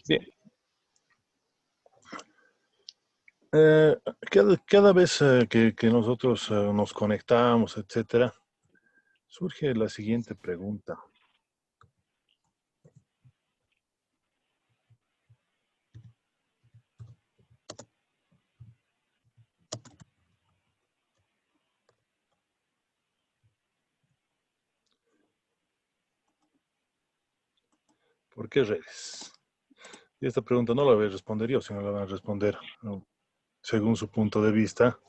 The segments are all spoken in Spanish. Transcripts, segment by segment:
Bien. Eh, cada vez que nosotros nos conectamos, etcétera, surge la siguiente pregunta. ¿Por qué redes? Y esta pregunta no la voy a responder yo, sino la van a responder, ¿no?, según su punto de vista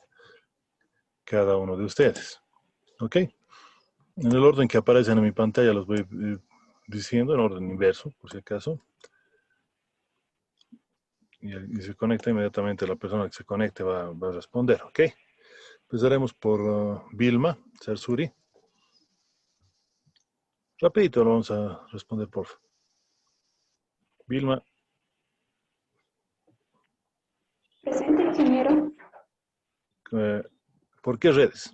cada uno de ustedes. ¿Ok? En el orden que aparecen en mi pantalla los voy diciendo, en orden inverso, por si acaso. Y se conecta inmediatamente, la persona que se conecte va a responder, ¿ok? Empezaremos por Vilma Cersuri. Rapidito lo vamos a responder, por favor. Vilma. Presente, ingeniero. ¿Por qué redes?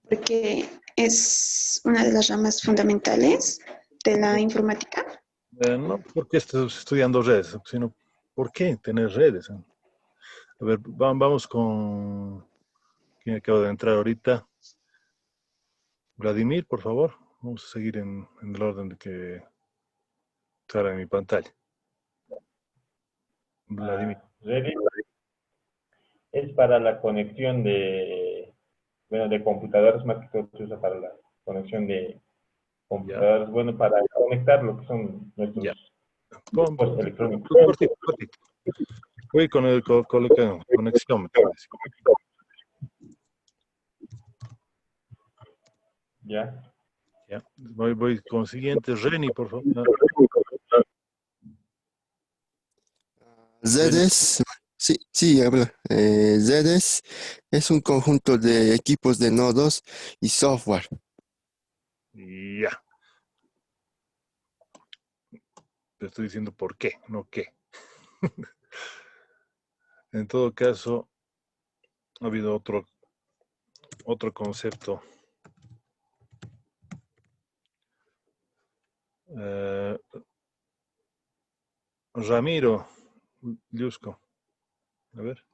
Porque es una de las ramas fundamentales de la informática. No porque estés estudiando redes, sino ¿por qué tener redes? A ver, vamos con quien acaba de entrar ahorita. Vladimir, por favor. Vamos a seguir en el orden de que sale en mi pantalla. Vladimir. Redis es para la conexión de computadoras, más que todo se usa para la conexión de Ya, computadoras, bueno, para conectar lo que son ya. nuestros equipos electrónicos. Cortito, cortito. Voy con el conexión, me parece. ¿Ya? Ya. Voy con siguiente. Reni, por favor. Reni. ZES, sí, habla. ZES es un conjunto de equipos de nodos y software. Ya. Te estoy diciendo por qué, no qué. En todo caso, ha habido otro concepto. Ramiro Liusco. A ver.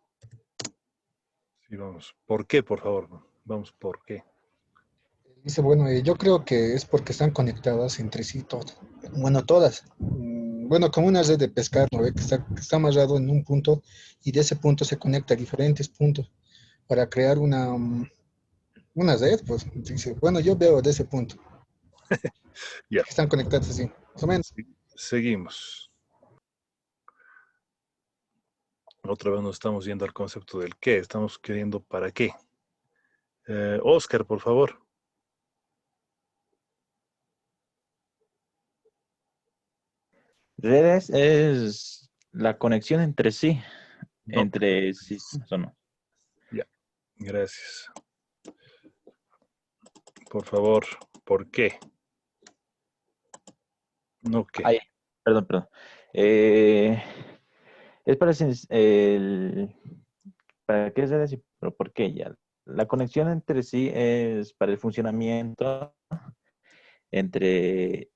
Sí, vamos. ¿Por qué, por favor? Vamos, ¿por qué? Dice, bueno, yo creo que es porque están conectadas entre sí todas. Bueno, todas. Bueno, como una red de pescar, ¿no ve? Que está amarrado en un punto y de ese punto se conecta a diferentes puntos para crear una red, pues. Dice, bueno, yo veo de ese punto, Ya. que están conectadas así, más o menos. Seguimos. Otra vez nos estamos yendo al concepto del qué. Estamos queriendo para qué. Oscar, por favor. Redes es la conexión entre sí, No. entre sistemas, ¿o no? Ya. Gracias. Por favor, ¿por qué? No qué. Ay, perdón. Es para, ¿para qué es redes y pero por qué ya? La conexión entre sí es para el funcionamiento entre,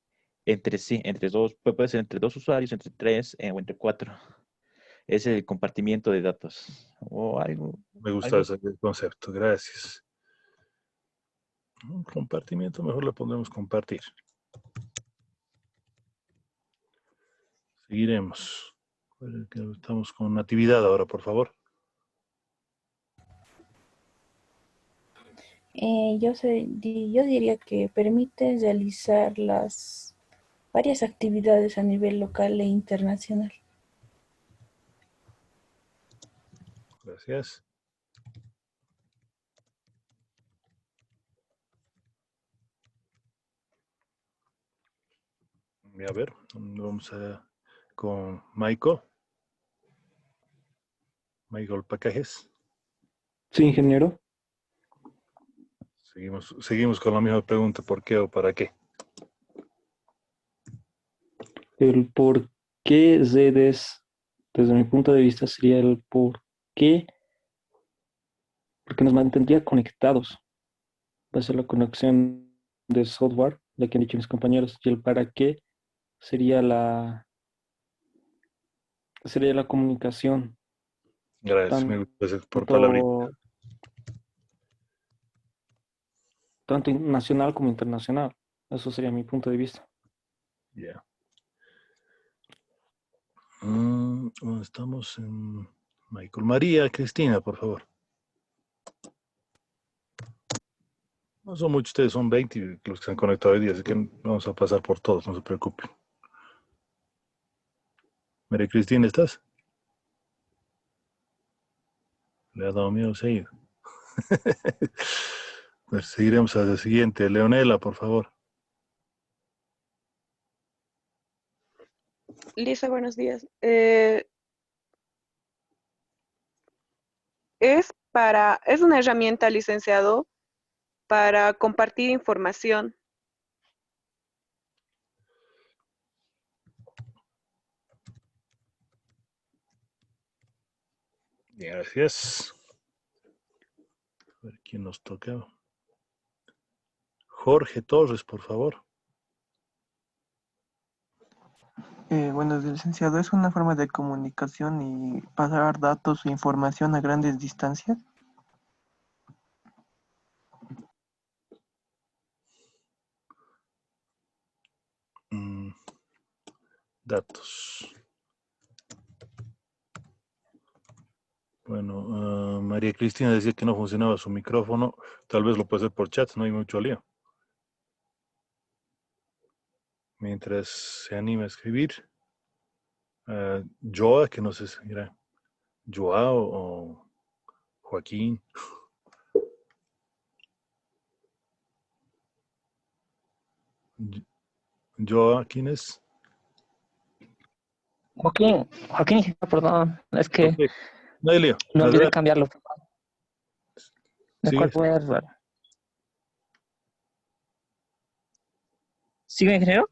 entre sí, entre dos, puede ser entre dos usuarios, entre tres o entre cuatro. Es el compartimiento de datos o algo. Me gusta algo ese concepto. Gracias. Un compartimiento, mejor le pondremos compartir. Seguiremos. Estamos con Natividad ahora, por favor. Yo diría que permite realizar las varias actividades a nivel local e internacional. Gracias. A ver, vamos con Michael. Michael Pacajes. Sí, ingeniero. Seguimos con la misma pregunta, ¿por qué o para qué? El por qué redes, desde mi punto de vista, sería el por qué, porque nos mantendría conectados. va a ser la conexión de software, la que han dicho mis compañeros, y el para qué sería la comunicación, Gracias, me gusta ese por palabrita. tanto, tanto nacional como internacional. Eso sería mi punto de vista. Ya. Estamos en Michael. María Cristina, por favor. No son muchos, ustedes son 20 los que se han conectado hoy día, así que vamos a pasar por todos, no se preocupen. María Cristina, ¿estás? Le ha dado miedo seguir. Pues seguiremos a la siguiente. Leonela, por favor. Lisa, buenos días. Es una herramienta, licenciado, para compartir información. Gracias. A ver quién nos toca. Jorge Torres, por favor. Bueno, licenciado, ¿es una forma de comunicación y pasar datos o información a grandes distancias? Datos. Bueno, María Cristina decía que no funcionaba su micrófono. Tal vez lo puede hacer por chat, no hay mucho lío. Mientras se anima a escribir. Joa, que no sé si era Joao o Joaquín. Joa, ¿quién es? Joaquín, perdón, es que Ok, no hay lío. me olvidé Adelante. cambiarlo. ¿De Sigue. cuál voy a errar? ¿Sigue, ingeniero?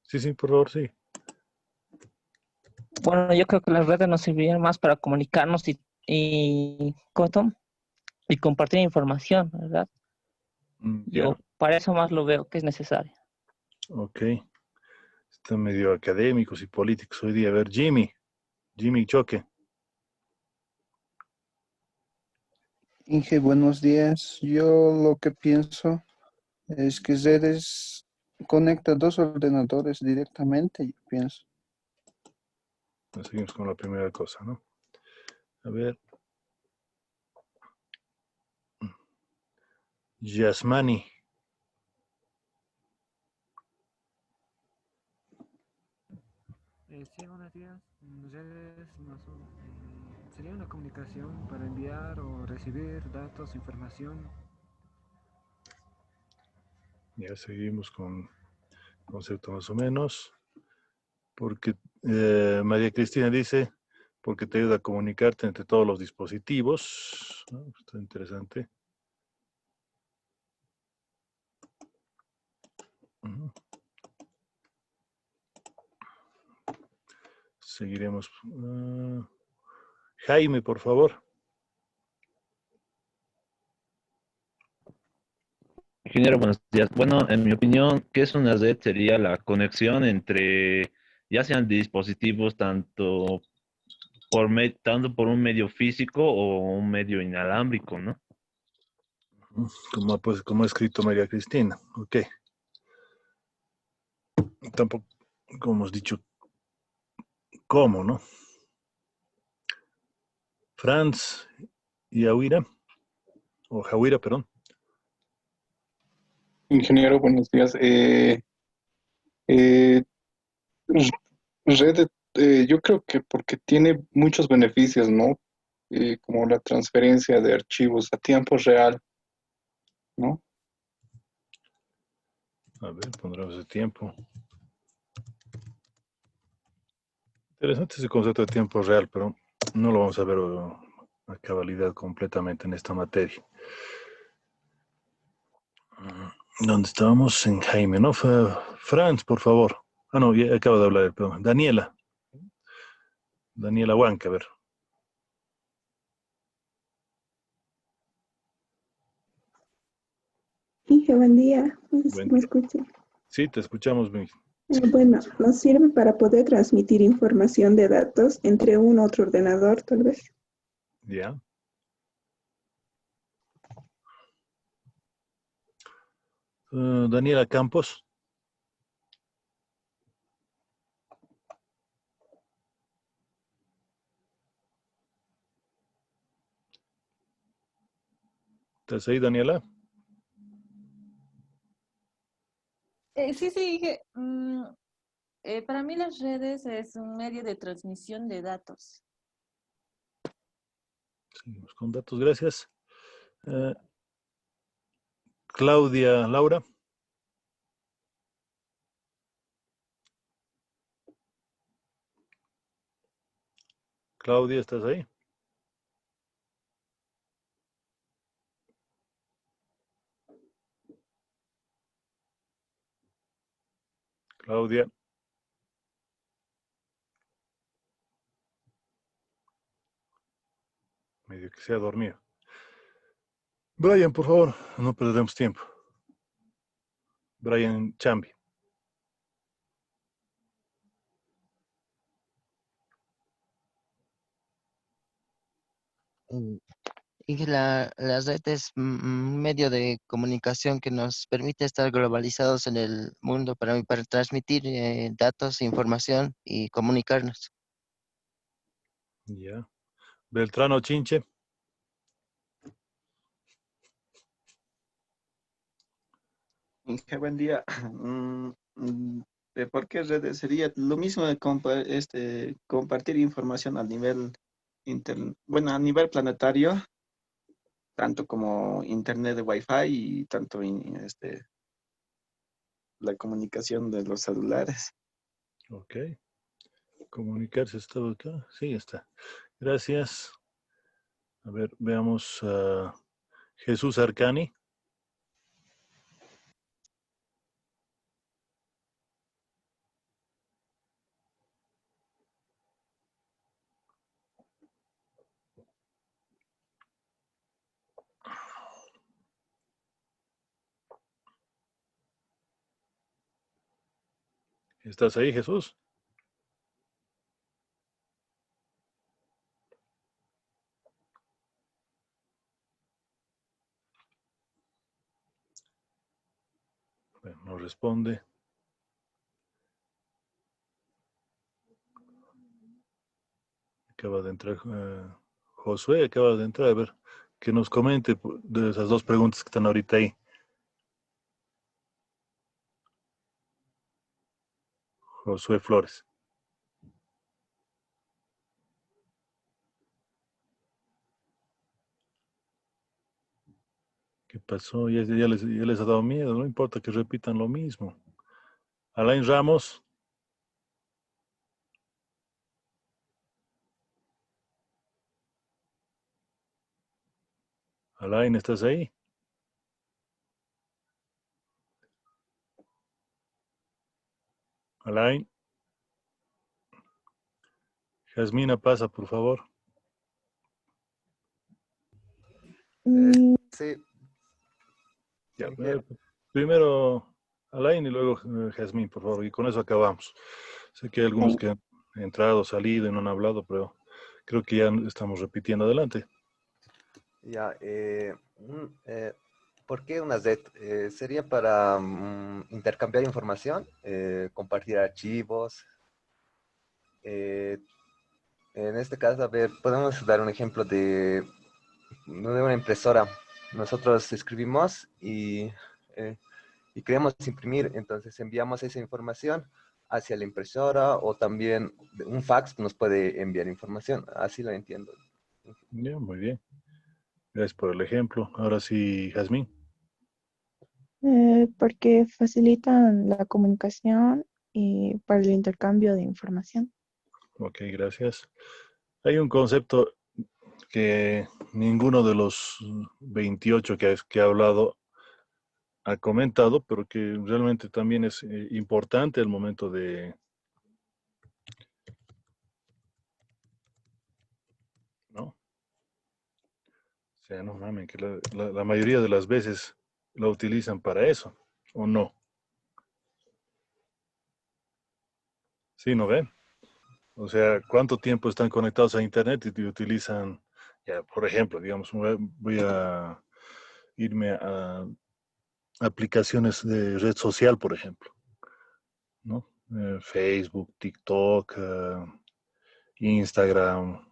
Sí, por favor, sí. Bueno, yo creo que las redes nos servirían más para comunicarnos ¿cómo se llama? Y compartir información, ¿verdad? Ya, Yo para eso más lo veo que es necesario. ok. Están medio académicos y políticos hoy día. A ver, Jimmy Choque. Inge, buenos días. Yo lo que pienso es que Zedes conecta dos ordenadores directamente, yo pienso. Seguimos con la primera cosa, ¿no? A ver. Yasmani. Sí, buenos días. Sería una comunicación para enviar o recibir datos, información. Ya seguimos con concepto más o menos. Porque María Cristina dice, porque te ayuda a comunicarte entre todos los dispositivos. ¿No? Está interesante. Seguiremos. Jaime, por favor. Ingeniero, buenos días. Bueno, en mi opinión, ¿qué es una red? Sería la conexión entre, ya sean dispositivos, tanto por un medio físico o un medio inalámbrico, ¿no? Como ha escrito María Cristina. Ok. Tampoco, como hemos dicho, ¿cómo, no? Franz y Jawira, o Jawira, perdón. Ingeniero, buenos días. Red, yo creo que porque tiene muchos beneficios, ¿no? Como la transferencia de archivos a tiempo real, ¿no? A ver, pondremos el tiempo. Interesante ese concepto de tiempo real, pero no lo vamos a ver a cabalidad completamente en esta materia. ¿Dónde estábamos? En Jaime, ¿no? Franz, por favor. Ah, no, ya acaba de hablar, perdón. Daniela Huanca, a ver. Inge, buen día. No sé si Buen me día. escucha. Sí, te escuchamos, bien. Bueno, nos sirve para poder transmitir información de datos entre un otro ordenador, tal vez. Ya. Daniela Campos. ¿Estás ahí, Daniela? Sí, sí, dije, para mí las redes es un medio de transmisión de datos. Seguimos con datos, gracias. Claudia Laura. Claudia, ¿estás ahí? Claudia. Medio que se ha dormido. Brian, por favor, no perdemos tiempo. Brian Chambi. Y que la red es un medio de comunicación que nos permite estar globalizados en el mundo para transmitir datos, información y comunicarnos. Ya. Beltrano Chinche. Qué buen día. ¿De por qué redes? Sería lo mismo de compartir información a nivel bueno, a nivel planetario, tanto como internet de Wi-Fi y tanto la comunicación de los celulares. Ok. Comunicarse, ¿está acá? Sí, está. Gracias. A ver, veamos a Jesús Arcani. ¿Estás ahí, Jesús? Bueno, no responde. Acaba de entrar Josué, acaba de entrar. A ver, que nos comente de esas dos preguntas que están ahorita ahí. Josué Flores. ¿Qué pasó? Ya les ha dado miedo, no importa que repitan lo mismo. Alain Ramos. Alain, ¿estás ahí? Alain. Jasmina, pasa, por favor. Sí, Ya, Inge. primero Alain y luego Jazmín, por favor, y con eso acabamos. Sé que hay algunos que han entrado, salido y no han hablado, pero creo que ya estamos repitiendo. Adelante. Ya, ¿por qué una red? ¿Sería para intercambiar información, compartir archivos? Eh, en este caso, a ver, podemos dar un ejemplo de una impresora. Nosotros escribimos y queremos imprimir, entonces enviamos esa información hacia la impresora o también un fax nos puede enviar información. Así lo entiendo. Ya, muy bien. Gracias por el ejemplo. Ahora sí, Jazmín. Porque facilitan la comunicación y para el intercambio de información. Ok, gracias. Hay un concepto que ninguno de los 28 que ha hablado ha comentado, pero que realmente también es importante al momento de, ¿no? O sea, no mames, que la mayoría de las veces ¿la utilizan para eso o no? ¿Sí, no ven? O sea, ¿cuánto tiempo están conectados a Internet y utilizan, ya, por ejemplo, digamos, voy a irme a aplicaciones de red social, por ejemplo, ¿no? Facebook, TikTok, Instagram,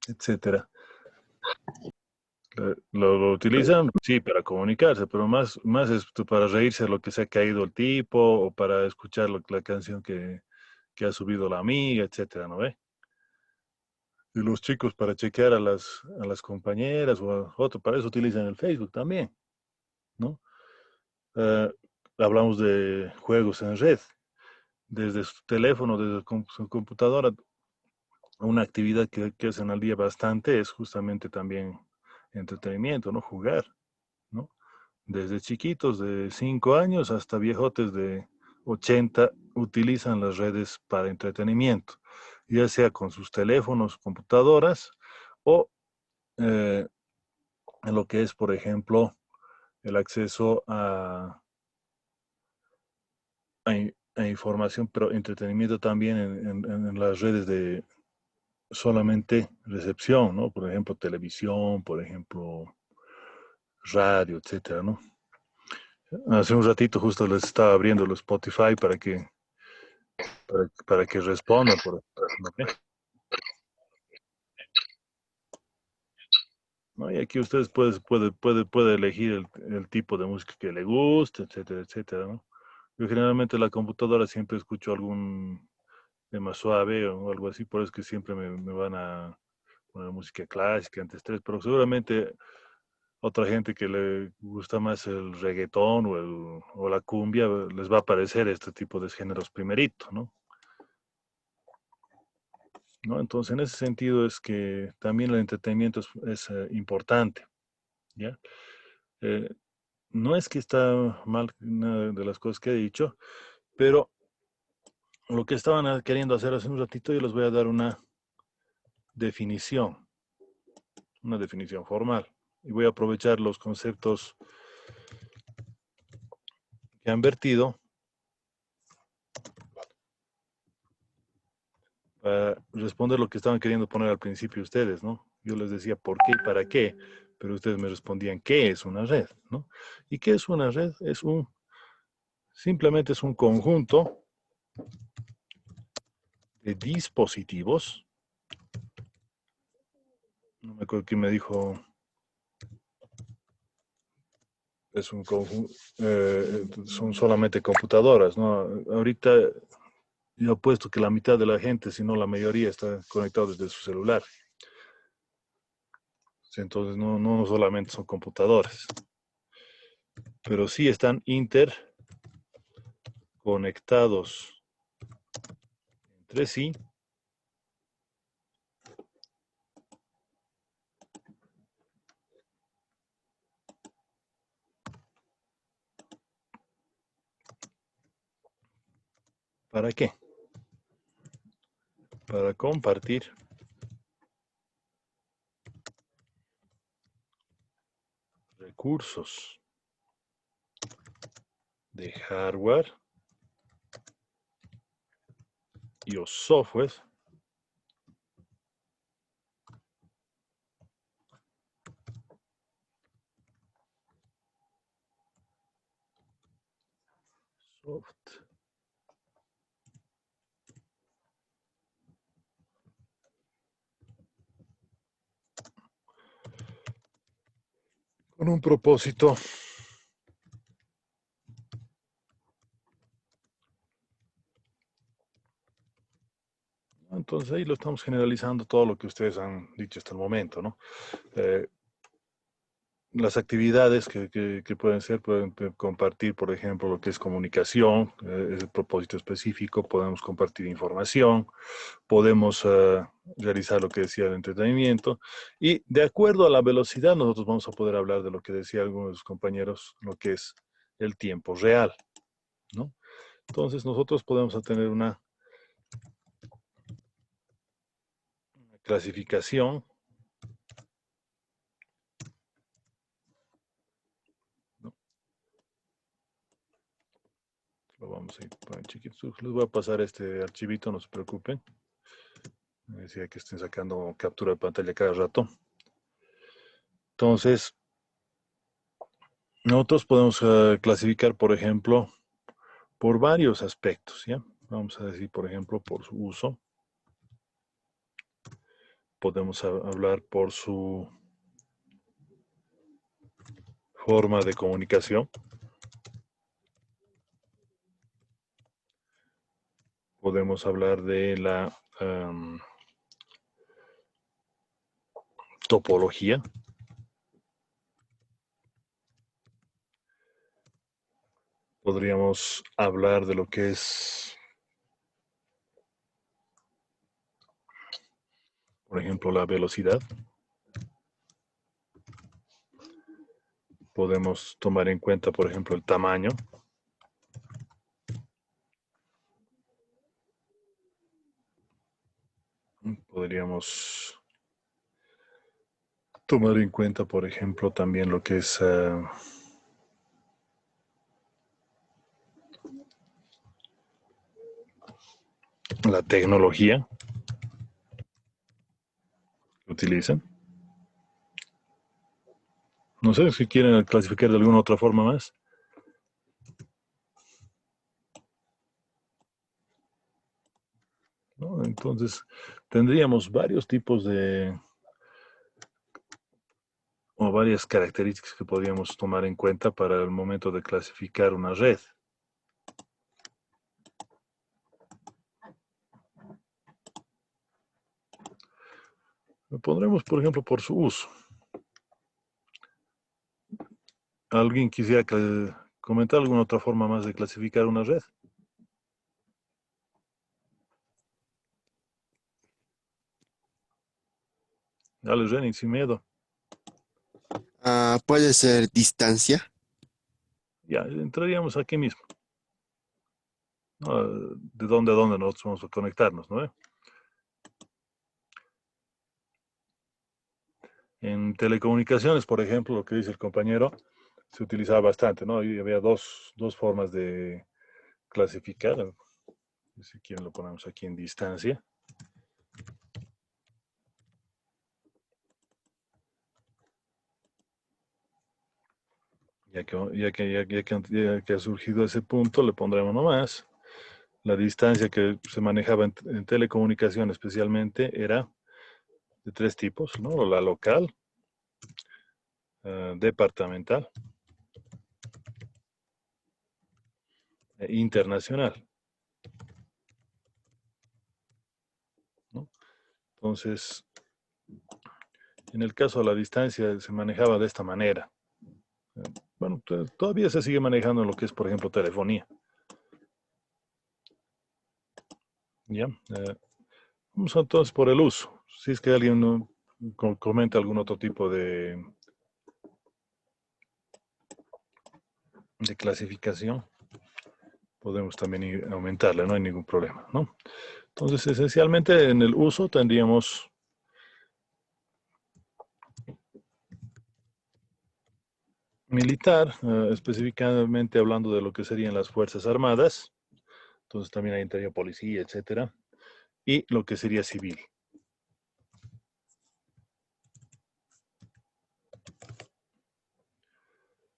etcétera. Lo utilizan, sí, para comunicarse, pero más es para reírse de lo que se ha caído el tipo o para escuchar la canción que ha subido la amiga, etcétera, ¿no ve? Y los chicos para chequear a las compañeras o a otro, para eso utilizan el Facebook también, ¿no? Eh, Hablamos de juegos en red, desde su teléfono, desde su computadora, una actividad que hacen al día bastante es justamente también entretenimiento, ¿no? Jugar, ¿no? Desde chiquitos de 5 años hasta viejotes de 80 utilizan las redes para entretenimiento, ya sea con sus teléfonos, computadoras o eh, en lo que es, por ejemplo, el acceso a información, pero entretenimiento también en las redes de solamente recepción, ¿no? Por ejemplo, televisión, por ejemplo, radio, etcétera, ¿no? Hace un ratito justo les estaba abriendo el Spotify para que respondan, ¿no? ¿No? Y aquí ustedes puede elegir el tipo de música que le guste, etcétera, etcétera, ¿no? Yo generalmente en la computadora siempre escucho algún tema suave o algo así, por eso es que siempre me van a poner música clásica, antes pero seguramente otra gente que le gusta más el reggaetón o la cumbia, les va a parecer este tipo de géneros primerito, ¿no? ¿No? Entonces, en ese sentido es que también el entretenimiento es importante, ¿ya? Eh, no es que está mal nada de las cosas que he dicho, pero lo que estaban queriendo hacer hace un ratito, yo les voy a dar definición, una definición formal. Y voy a aprovechar los conceptos que han vertido para responder lo que estaban queriendo poner al principio ustedes, ¿no? Yo les decía por qué y para qué, pero ustedes me respondían qué es una red, ¿no? ¿Y qué es una red? Simplemente es un conjunto de dispositivos. No me acuerdo quién me dijo. Es un conjunto, son solamente computadoras, ¿no? Ahorita yo apuesto que la mitad de la gente, si no la mayoría, está conectado desde su celular. Entonces no solamente son computadoras, pero sí están interconectados entre sí ¿para qué? Para compartir recursos de hardware y o software con un propósito. Entonces ahí lo estamos generalizando todo lo que ustedes han dicho hasta el momento, ¿no? Las actividades que pueden compartir, por ejemplo, lo que es comunicación, es el propósito específico, podemos compartir información, podemos realizar lo que decía el entretenimiento, y de acuerdo a la velocidad nosotros vamos a poder hablar de lo que decía algunos de sus compañeros, lo que es el tiempo real, ¿no? Entonces nosotros podemos tener una clasificación sí, ponen chiquitos. Les voy a pasar este archivito, no se preocupen. Decía que estén sacando captura de pantalla cada rato. Entonces, nosotros podemos clasificar, por ejemplo, por varios aspectos, ¿ya? Vamos a decir, por ejemplo, por su uso. Podemos hablar por su forma de comunicación. Podemos hablar de la topología. Podríamos hablar de lo que es, por ejemplo, la velocidad. Podemos tomar en cuenta, por ejemplo, el tamaño. Podríamos tomar en cuenta, por ejemplo, también lo que es la tecnología que utilizan. No sé si quieren clasificar de alguna otra forma más. ¿No? Entonces, tendríamos varios tipos de, o varias características que podríamos tomar en cuenta para el momento de clasificar una red. Lo pondremos, por ejemplo, por su uso. ¿Alguien quisiera comentar alguna otra forma más de clasificar una red? Dale, Jenny, sin miedo. Puede ser distancia. Ya, entraríamos aquí mismo. ¿No? ¿De dónde a dónde nosotros vamos a conectarnos, no? En telecomunicaciones, por ejemplo, lo que dice el compañero, se utilizaba bastante, ¿no? Y había dos formas de clasificar. Si quieren lo ponemos aquí en distancia. Ya que ha surgido ese punto, le pondremos nomás. La distancia que se manejaba en telecomunicación especialmente era de tres tipos, ¿no? La local, departamental e internacional, ¿no? Entonces, en el caso de la distancia se manejaba de esta manera. Bueno, todavía se sigue manejando en lo que es, por ejemplo, telefonía. ¿Ya? Vamos entonces por el uso. Si es que alguien comenta algún otro tipo de clasificación, podemos también aumentarla, no hay ningún problema, ¿no? Entonces, esencialmente en el uso tendríamos militar, específicamente hablando de lo que serían las Fuerzas Armadas, entonces también ahí entraría policía, etcétera, y lo que sería civil.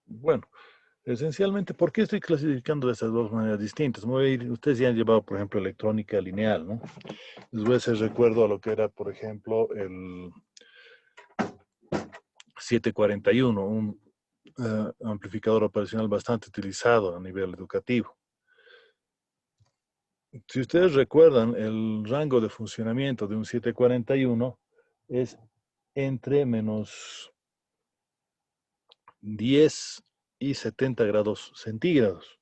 Bueno, esencialmente, ¿por qué estoy clasificando de esas dos maneras distintas? Ustedes ya han llevado, por ejemplo, electrónica lineal, ¿no? Les voy a hacer recuerdo a lo que era, por ejemplo, el 741, un amplificador operacional bastante utilizado a nivel educativo. Si ustedes recuerdan, el rango de funcionamiento de un 741 es entre menos 10 y 70 grados centígrados.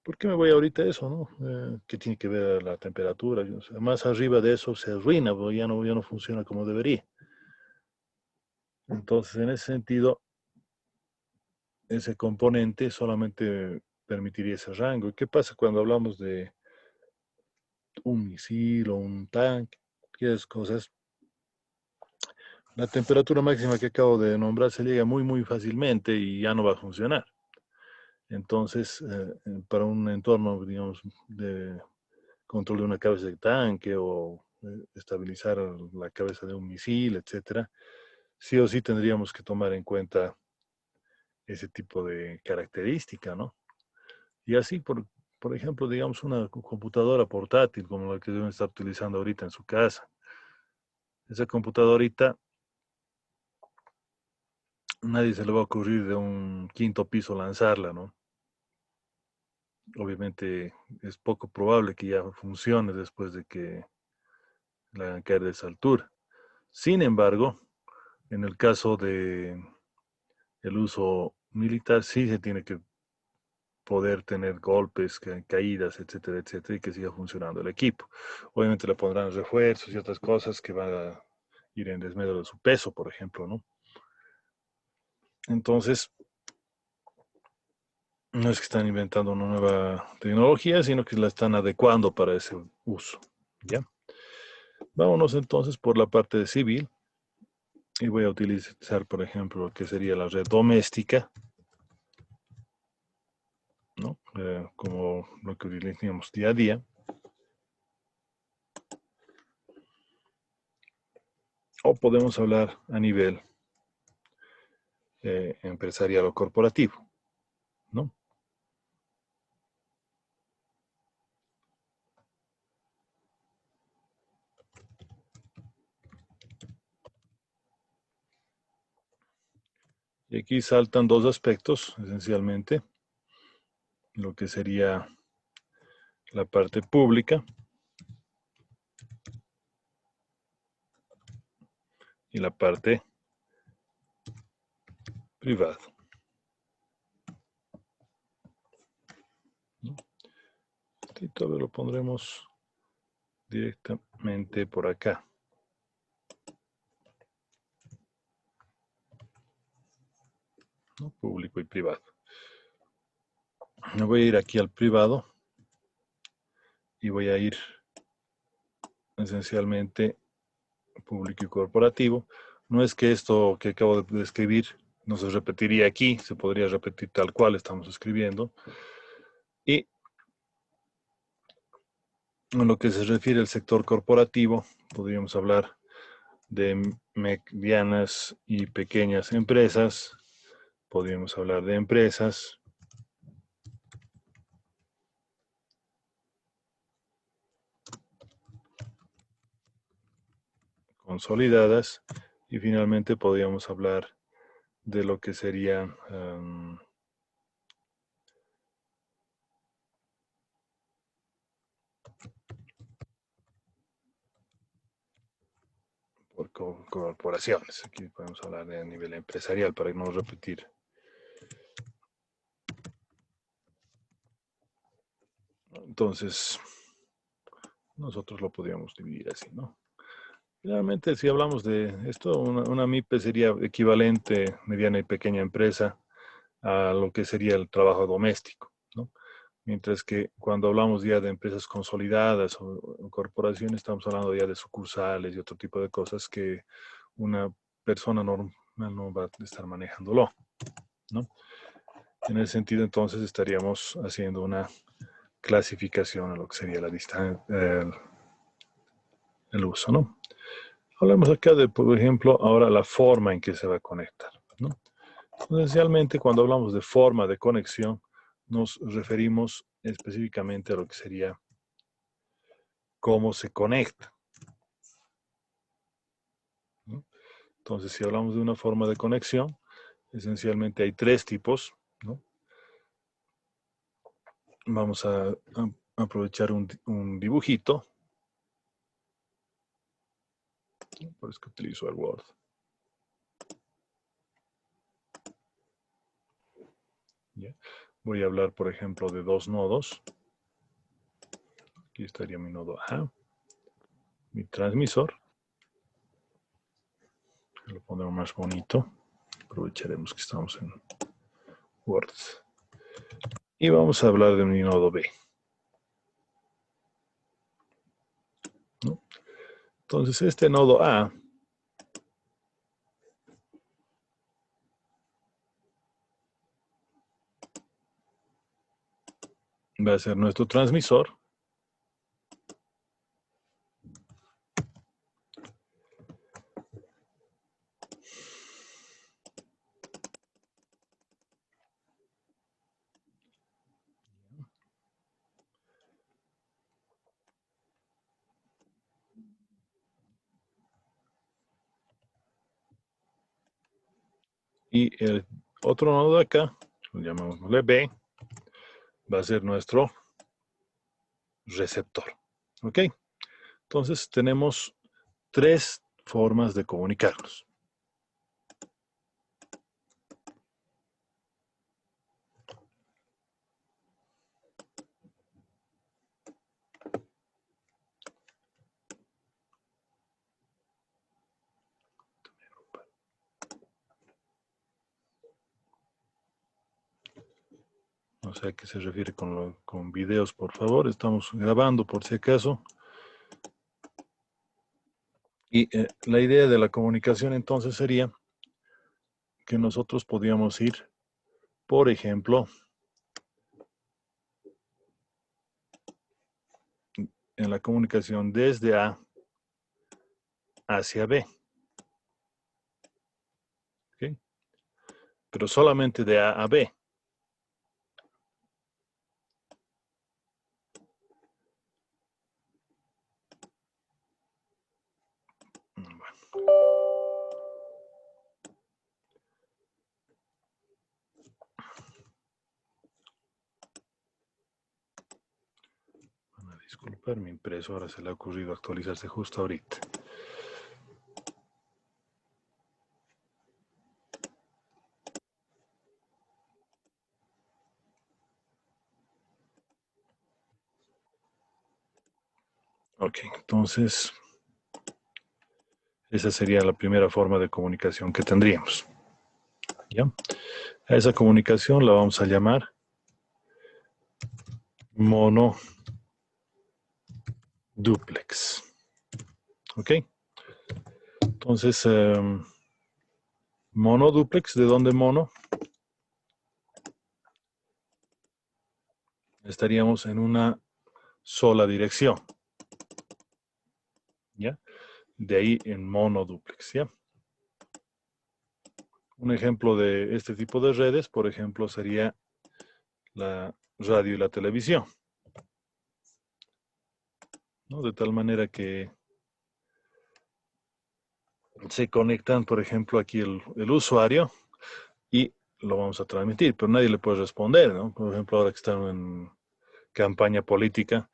¿Por qué me voy ahorita a eso, no? ¿Qué tiene que ver la temperatura? O sea, más arriba de eso se arruina, porque ya no funciona como debería. Entonces, en ese sentido, ese componente solamente permitiría ese rango. ¿Y qué pasa cuando hablamos de un misil o un tanque? Aquellas cosas. La temperatura máxima que acabo de nombrar se llega muy, muy fácilmente y ya no va a funcionar. Entonces, para un entorno, digamos, de control de una cabeza de tanque o estabilizar la cabeza de un misil, etcétera, sí o sí tendríamos que tomar en cuenta ese tipo de característica, ¿no? Y así, por ejemplo, digamos, una computadora portátil como la que deben estar utilizando ahorita en su casa. Esa computadorita, nadie se le va a ocurrir de un quinto piso lanzarla, ¿no? Obviamente es poco probable que ya funcione después de que la hagan caer de esa altura. Sin embargo, en el caso de el uso militar, sí se tiene que poder tener golpes, caídas, etcétera, etcétera, y que siga funcionando el equipo. Obviamente le pondrán refuerzos y otras cosas que van a ir en desmedro de su peso, por ejemplo, ¿no? Entonces, no es que están inventando una nueva tecnología, sino que la están adecuando para ese uso, ¿ya? Vámonos entonces por la parte de civil, y voy a utilizar, por ejemplo, lo que sería la red doméstica, ¿no? Como lo que utilizamos día a día. O podemos hablar a nivel empresarial o corporativo, ¿no? Y aquí saltan dos aspectos, esencialmente, lo que sería la parte pública y la parte privada. Y todo lo pondremos directamente por acá. ¿No? Público y privado. Me voy a ir aquí al privado y voy a ir esencialmente público y corporativo. No es que esto que acabo de describir no se repetiría aquí, se podría repetir tal cual estamos escribiendo. Y en lo que se refiere al sector corporativo, podríamos hablar de medianas y pequeñas empresas, podríamos hablar de empresas consolidadas y finalmente podríamos hablar de lo que serían por corporaciones. Aquí podemos hablar de a nivel empresarial para no repetir. Entonces, nosotros lo podríamos dividir así, ¿no? Finalmente, si hablamos de esto, una MIPE sería equivalente, mediana y pequeña empresa, a lo que sería el trabajo doméstico, ¿no? Mientras que cuando hablamos ya de empresas consolidadas o corporaciones, estamos hablando ya de sucursales y otro tipo de cosas que una persona normal no va a estar manejándolo, ¿no? En ese sentido, entonces, estaríamos haciendo una clasificación a lo que sería la distancia, el uso, ¿no? Hablamos acá de, por ejemplo, ahora la forma en que se va a conectar, ¿no? Esencialmente, cuando hablamos de forma de conexión, nos referimos específicamente a lo que sería cómo se conecta, ¿no? Entonces, si hablamos de una forma de conexión, esencialmente hay tres tipos, ¿no? Vamos a aprovechar un dibujito. Por eso que utilizo el Word. ¿Ya? Voy a hablar, por ejemplo, de dos nodos. Aquí estaría mi nodo A, mi transmisor. Lo pondremos más bonito. Aprovecharemos que estamos en Word. Y vamos a hablar de mi nodo B, ¿no? Entonces, este nodo A va a ser nuestro transmisor. Y el otro nodo de acá, lo llamémosle B, va a ser nuestro receptor. ¿Ok? Entonces tenemos 3 formas de comunicarnos. No sé a qué se refiere con videos, por favor. Estamos grabando por si acaso. Y la idea de la comunicación entonces sería que nosotros podíamos ir, por ejemplo, en la comunicación desde A hacia B. ¿Ok? Pero solamente de A a B. Disculpar, mi impresora se le ha ocurrido actualizarse justo ahorita. Ok, entonces esa sería la primera forma de comunicación que tendríamos. ¿Ya? A esa comunicación la vamos a llamar monoduplex. ¿Ok? Entonces, monoduplex, ¿de dónde mono? Estaríamos en una sola dirección. ¿Ya? De ahí en monoduplex, ¿ya? Un ejemplo de este tipo de redes, por ejemplo, sería la radio y la televisión, ¿no? De tal manera que se conectan, por ejemplo, aquí el usuario y lo vamos a transmitir, pero nadie le puede responder, ¿no? Por ejemplo, ahora que están en campaña política,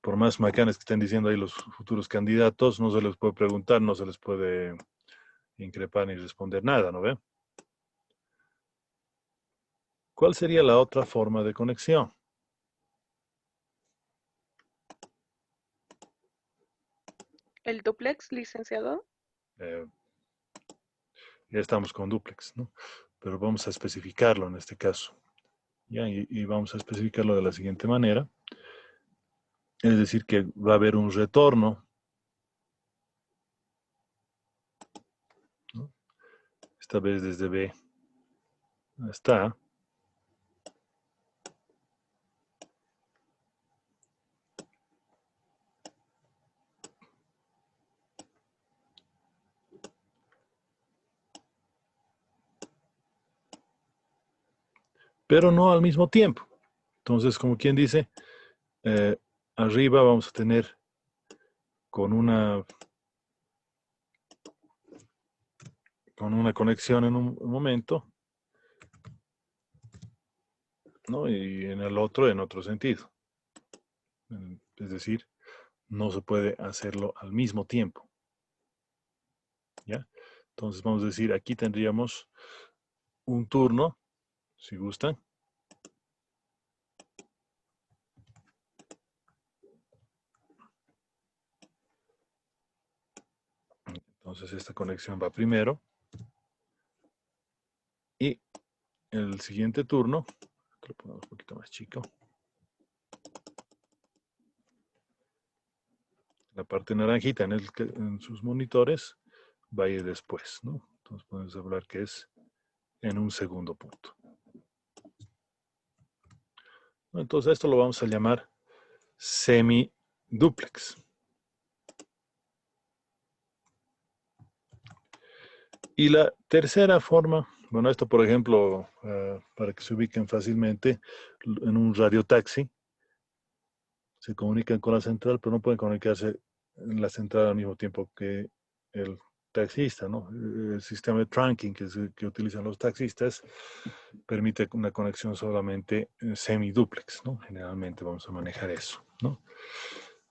por más macanes que estén diciendo ahí los futuros candidatos, no se les puede preguntar, no se les puede increpar ni responder nada, ¿no ve? ¿Cuál sería la otra forma de conexión? ¿El duplex, licenciado? Ya estamos con duplex, ¿no? Pero vamos a especificarlo en este caso. ¿Ya? Y vamos a especificarlo de la siguiente manera. Es decir, que va a haber un retorno, ¿no? Esta vez desde B hasta A. Pero no al mismo tiempo. Entonces, como quien dice, arriba vamos a tener con una conexión en un momento, ¿no? Y en el otro en otro sentido. Es decir, no se puede hacerlo al mismo tiempo. ¿Ya? Entonces vamos a decir, aquí tendríamos un turno, si gustan. Entonces esta conexión va primero. Y el siguiente turno, lo ponemos un poquito más chico. La parte naranjita en sus monitores va a ir después, ¿no? Entonces podemos hablar que es en un segundo punto. ¿no? Entonces esto lo vamos a llamar semiduplex. Y la tercera forma, bueno, esto por ejemplo, para que se ubiquen fácilmente, en un radiotaxi, se comunican con la central, pero no pueden comunicarse en la central al mismo tiempo que el taxista, ¿no? El sistema de trunking que utilizan los taxistas permite una conexión solamente semiduplex, ¿no? Generalmente vamos a manejar eso, ¿no?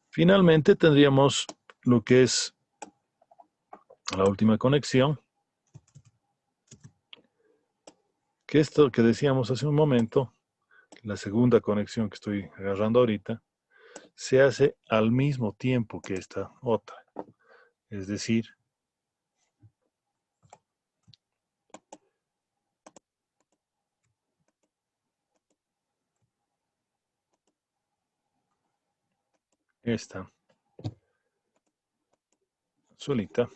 Finalmente tendríamos lo que es la última conexión, que esto que decíamos hace un momento, la segunda conexión que estoy agarrando ahorita, se hace al mismo tiempo que esta otra. Es decir, esta solita,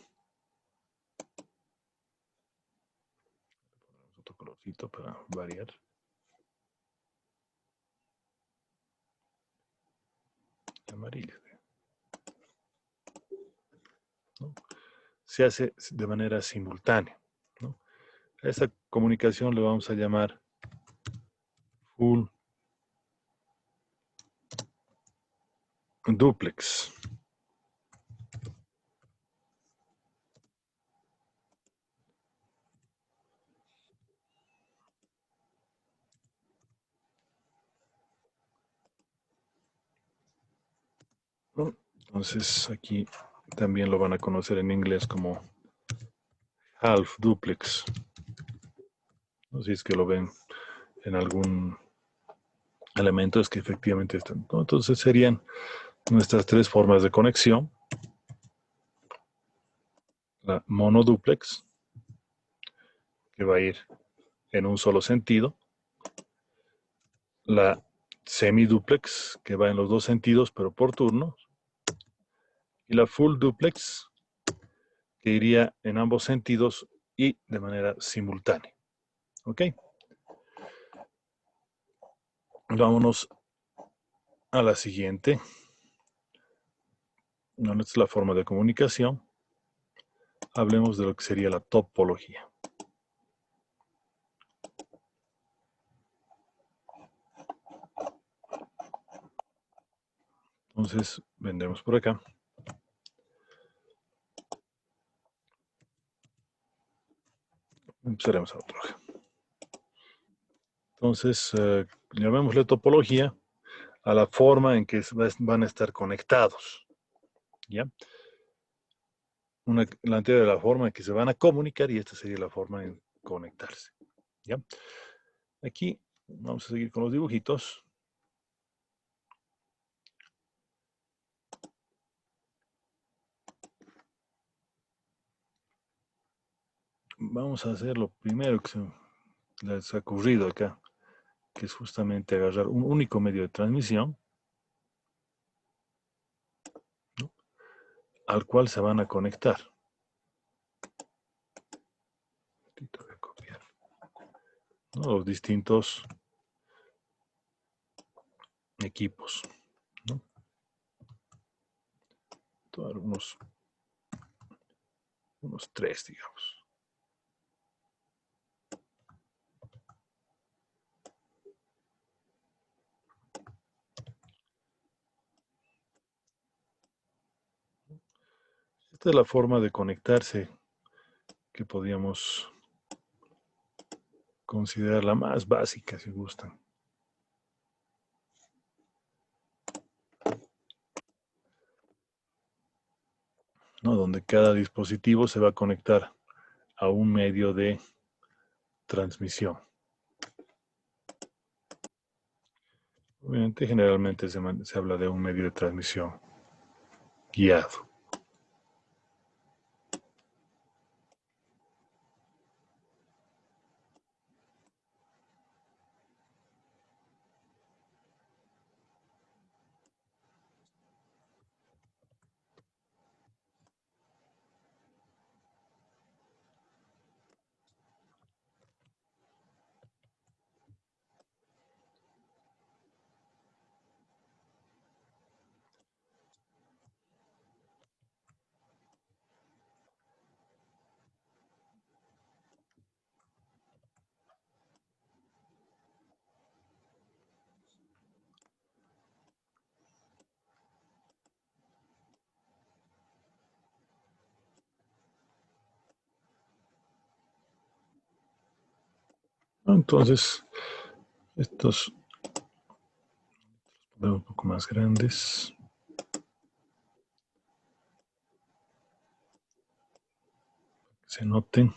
otro colorcito para variar. Amarillo, ¿no? Se hace de manera simultánea, ¿no? A esa comunicación le vamos a llamar full duplex. ¿No? Entonces aquí también lo van a conocer en inglés como half duplex. ¿No? Si es que lo ven en algún elemento es que efectivamente están, ¿no? Entonces serían nuestras tres formas de conexión. La monoduplex, que va a ir en un solo sentido. La semiduplex, que va en los dos sentidos, pero por turno. Y la full duplex, que iría en ambos sentidos y de manera simultánea. ¿Ok? Vámonos a la siguiente. No, esta es la forma de comunicación. Hablemos de lo que sería la topología. Entonces, vendremos por acá. Empezaremos a otra hoja. Entonces, llamémosle topología a la forma en que van a estar conectados. ¿Ya? La anterior era la forma en que se van a comunicar y esta sería la forma en conectarse. ¿Ya? Aquí vamos a seguir con los dibujitos. Vamos a hacer lo primero que se les ha ocurrido acá, que es justamente agarrar un único medio de transmisión, ¿no? Al cual se van a conectar. ¿No? Los distintos equipos, ¿no? Unos tres, digamos. Esta es la forma de conectarse que podríamos considerar la más básica, si gustan. ¿No? Donde cada dispositivo se va a conectar a un medio de transmisión. Obviamente, generalmente se habla de un medio de transmisión guiado. Entonces, estos ponemos un poco más grandes. Que se noten.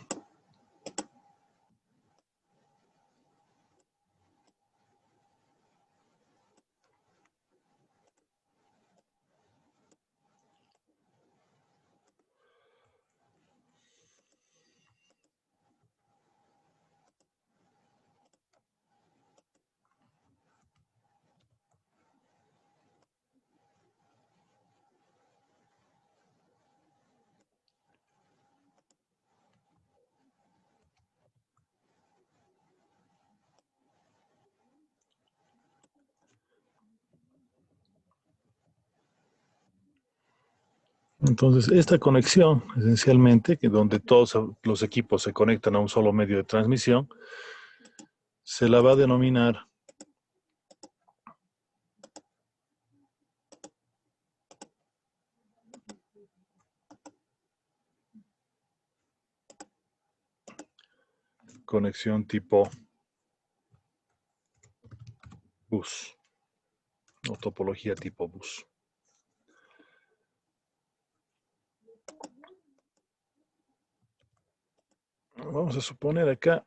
Entonces, esta conexión, esencialmente, que donde todos los equipos se conectan a un solo medio de transmisión, se la va a denominar conexión tipo bus o topología tipo bus. Vamos a suponer acá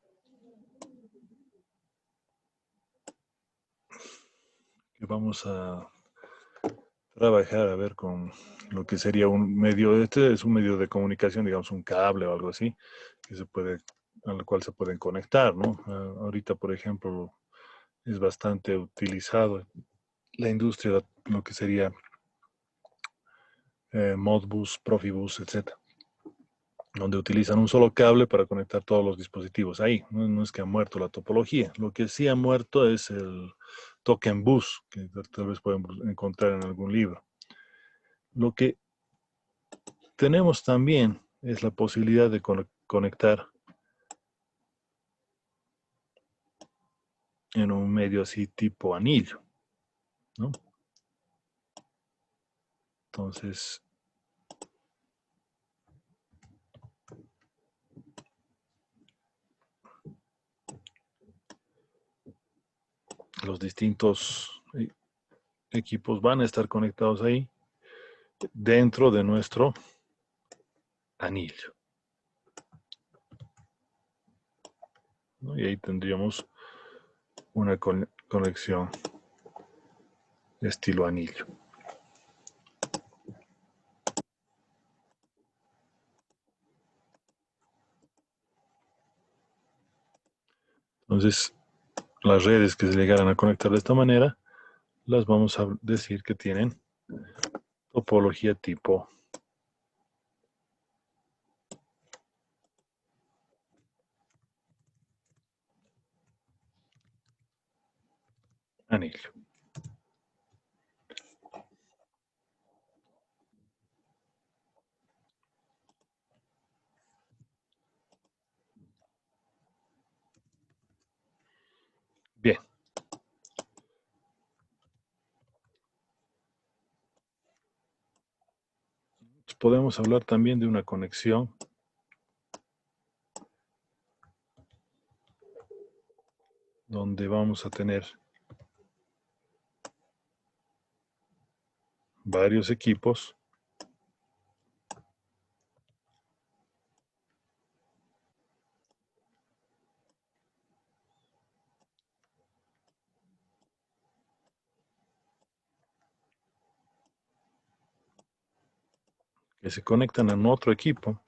que vamos a trabajar a ver con lo que sería un medio. Este es un medio de comunicación, digamos un cable o algo así, que se puede, al cual se pueden conectar, ¿no? Ahorita, por ejemplo, es bastante utilizado la industria, lo que sería Modbus, Profibus, etc., donde utilizan un solo cable para conectar todos los dispositivos ahí. No es que ha muerto la topología. Lo que sí ha muerto es el token bus, que tal vez pueden encontrar en algún libro. Lo que tenemos también es la posibilidad de conectar en un medio así tipo anillo, ¿no? Entonces, los distintos equipos van a estar conectados ahí dentro de nuestro anillo, ¿no? Y ahí tendríamos una conexión estilo anillo. Entonces, las redes que se llegaran a conectar de esta manera, las vamos a decir que tienen topología tipo anillo. Bien. Podemos hablar también de una conexión donde vamos a tener varios equipos que se conectan a otro equipo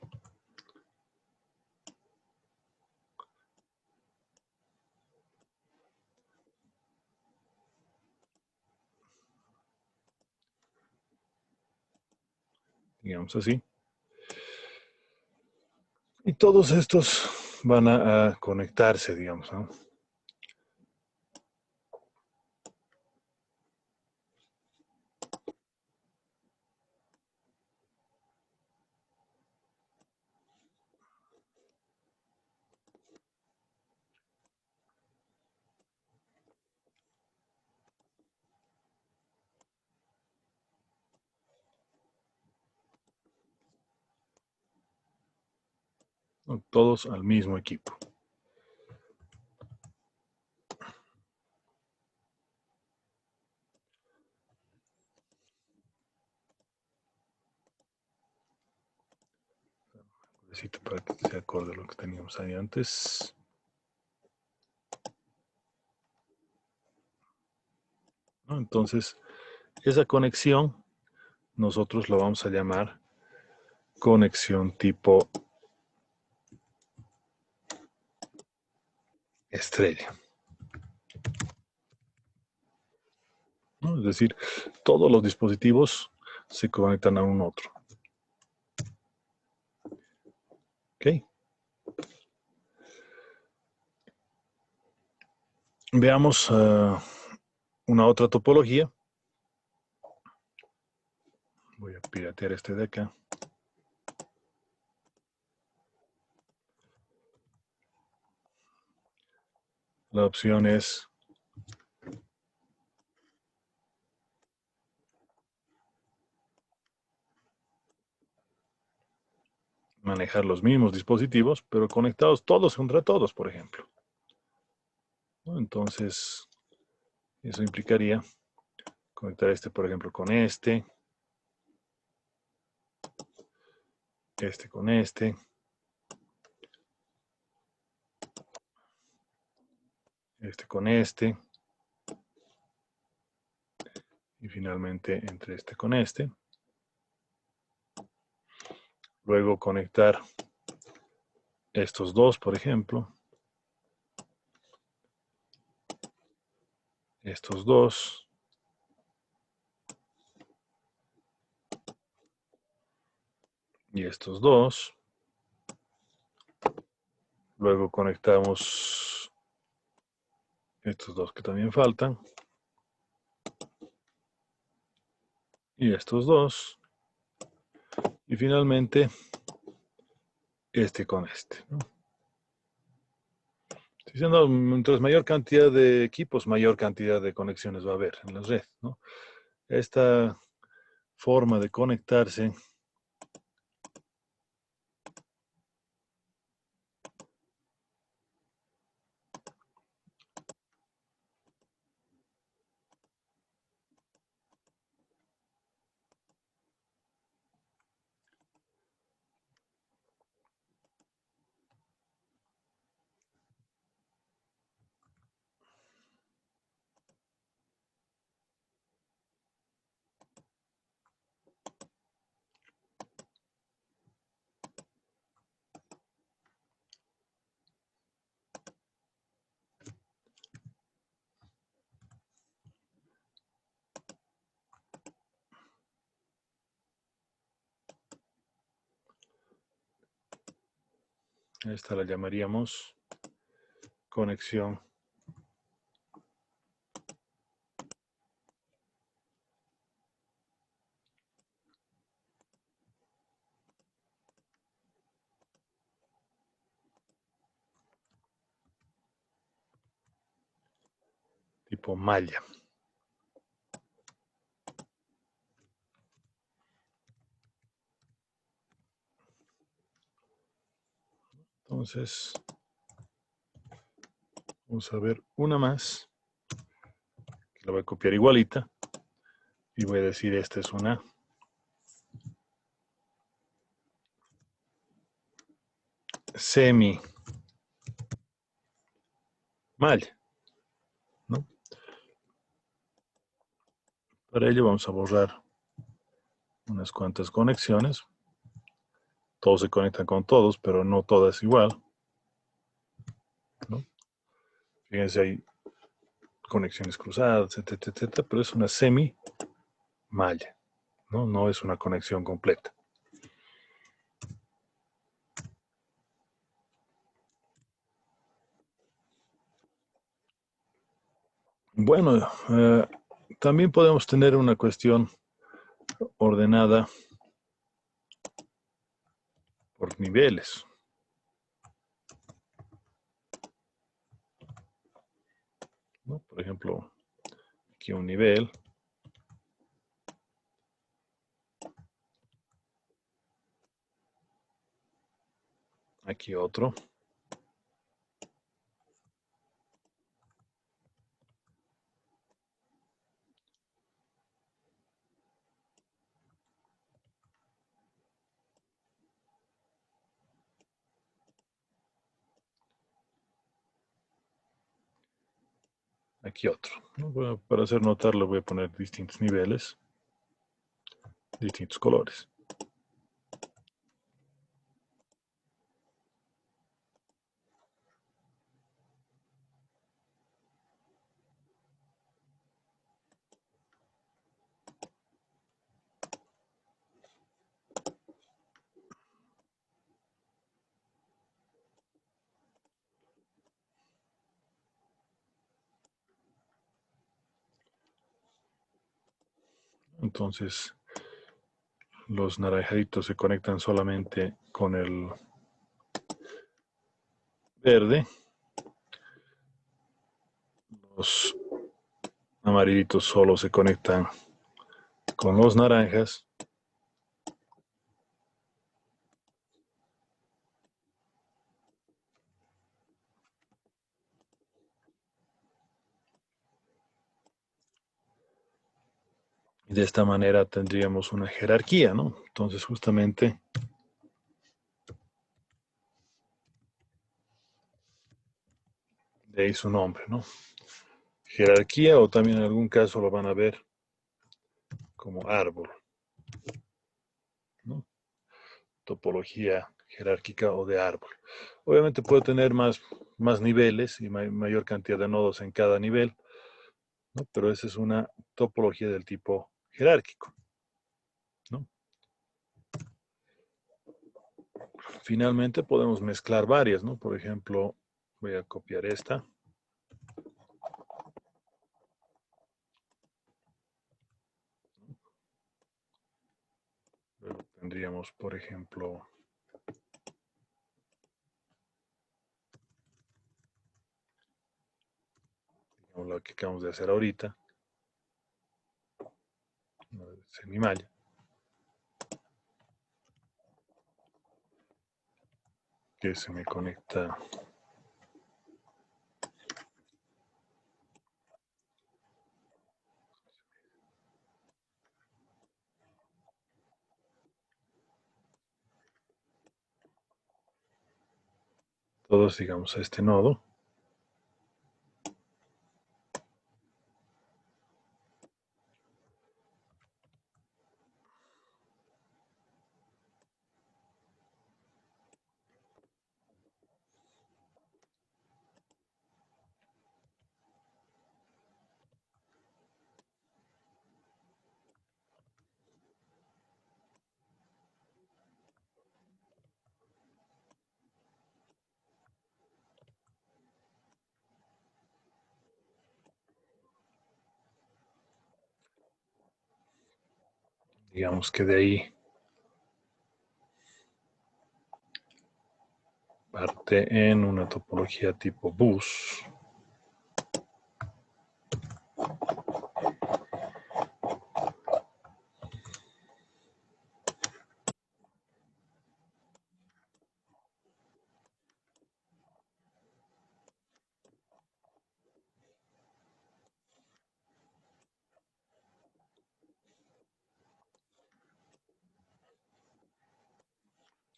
digamos así. Y todos estos van a conectarse, digamos, ¿no? Todos al mismo equipo. Necesito para que se acorde a lo que teníamos ahí antes. ¿No? Entonces, esa conexión nosotros la vamos a llamar conexión tipo estrella. ¿No? Es decir, todos los dispositivos se conectan a un otro. ¿Ok? Veamos una otra topología. Voy a piratear este de acá. La opción es manejar los mismos dispositivos, pero conectados todos contra todos, por ejemplo. ¿No? Entonces, eso implicaría conectar este, por ejemplo, con este con este con este, y finalmente entre este con este. Luego conectar estos dos, por ejemplo. Estos dos. Y estos dos. Luego conectamos estos dos que también faltan. Y estos dos. Y finalmente este con este, ¿no? Estoy diciendo, mientras mayor cantidad de equipos, mayor cantidad de conexiones va a haber en la red, ¿no? Esta forma de conectarse esta la llamaríamos conexión tipo malla. Entonces, vamos a ver una más, que la voy a copiar igualita, y voy a decir esta es una semi malla, ¿no? Para ello vamos a borrar unas cuantas conexiones. Todos se conectan con todos, pero no todas igual, ¿no? Fíjense, hay conexiones cruzadas, etcétera, etcétera, pero es una semi malla, ¿no? No es una conexión completa. Bueno, también podemos tener una cuestión ordenada por niveles. ¿No? Por ejemplo, aquí un nivel. Aquí otro. aquí otro, ¿no? Para hacer notar le voy a poner distintos niveles, distintos colores. Entonces, los naranjaditos se conectan solamente con el verde. Los amarillitos solo se conectan con los naranjas. Y de esta manera tendríamos una jerarquía, ¿no? Entonces, justamente, de ahí su nombre, ¿no? Jerarquía, o también en algún caso lo van a ver como árbol, ¿no? Topología jerárquica o de árbol. Obviamente puede tener más niveles y mayor cantidad de nodos en cada nivel, ¿no? Pero esa es una topología del tipo jerárquico, ¿no? Finalmente podemos mezclar varias, ¿no? Por ejemplo, voy a copiar esta. Luego tendríamos, por ejemplo, lo que acabamos de hacer ahorita, semimalla. Que se me conecta todos, digamos, a este nodo. Digamos que de ahí parte en una topología tipo bus.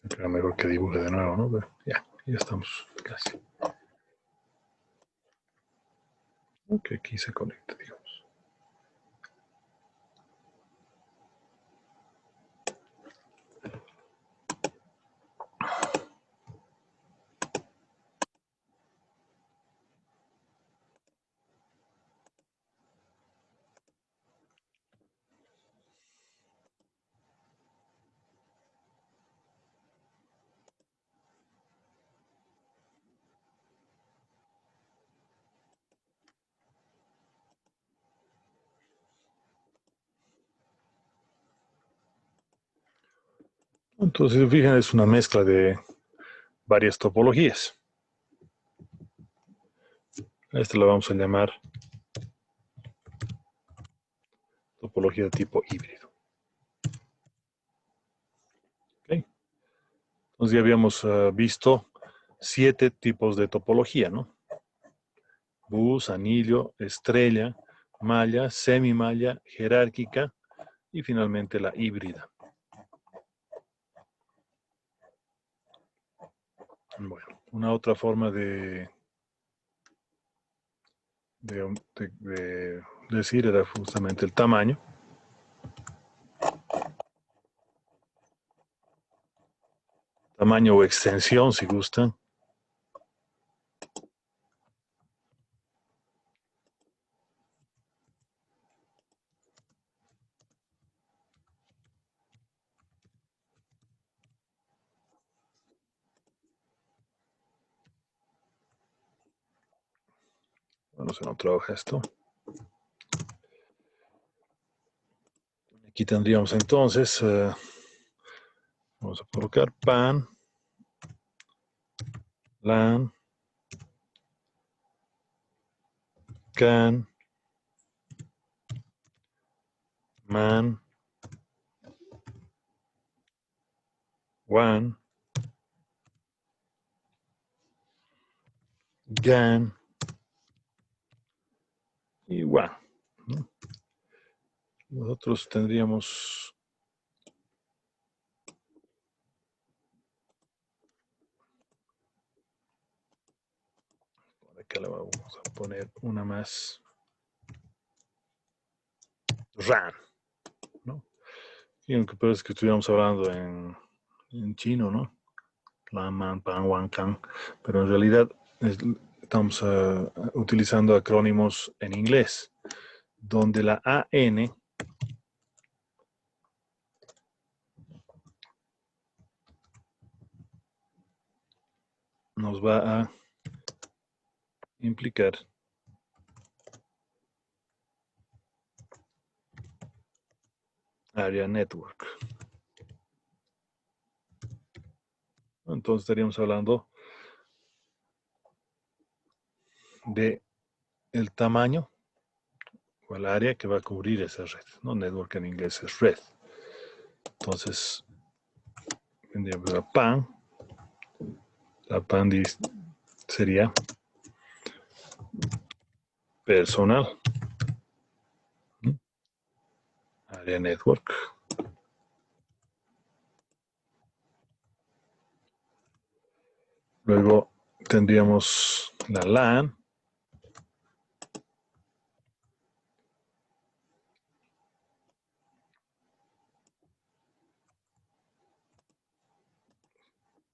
Será mejor que dibuje de nuevo, ¿no? Pero ya estamos casi. Ok, aquí se conecta, digamos. Entonces, fíjense, es una mezcla de varias topologías. A esta la vamos a llamar topología de tipo híbrido. ¿Okay? Entonces ya habíamos visto 7 tipos de topología, ¿no? Bus, anillo, estrella, malla, semimalla, jerárquica y finalmente la híbrida. Bueno, una otra forma de de decir era justamente el tamaño. Tamaño o extensión, si gustan. Bueno, se nos trabaja esto. Aquí tendríamos entonces, vamos a colocar pan, LAN, CAN, MAN, WAN, GAN y WAN, ¿no? Nosotros tendríamos por acá le vamos a poner una más RAN, ¿no? Y aunque parece que estuviéramos hablando en chino, ¿no? LAN, MAN, PAN, WAN, CAN, pero en realidad estamos utilizando acrónimos en inglés, donde la AN nos va a implicar Area Network. Entonces estaríamos hablando de el tamaño o el área que va a cubrir esa red, ¿no? Network en inglés es red. Entonces, tendríamos la PAN. La PAN sería personal. Area Network. Luego tendríamos la LAN.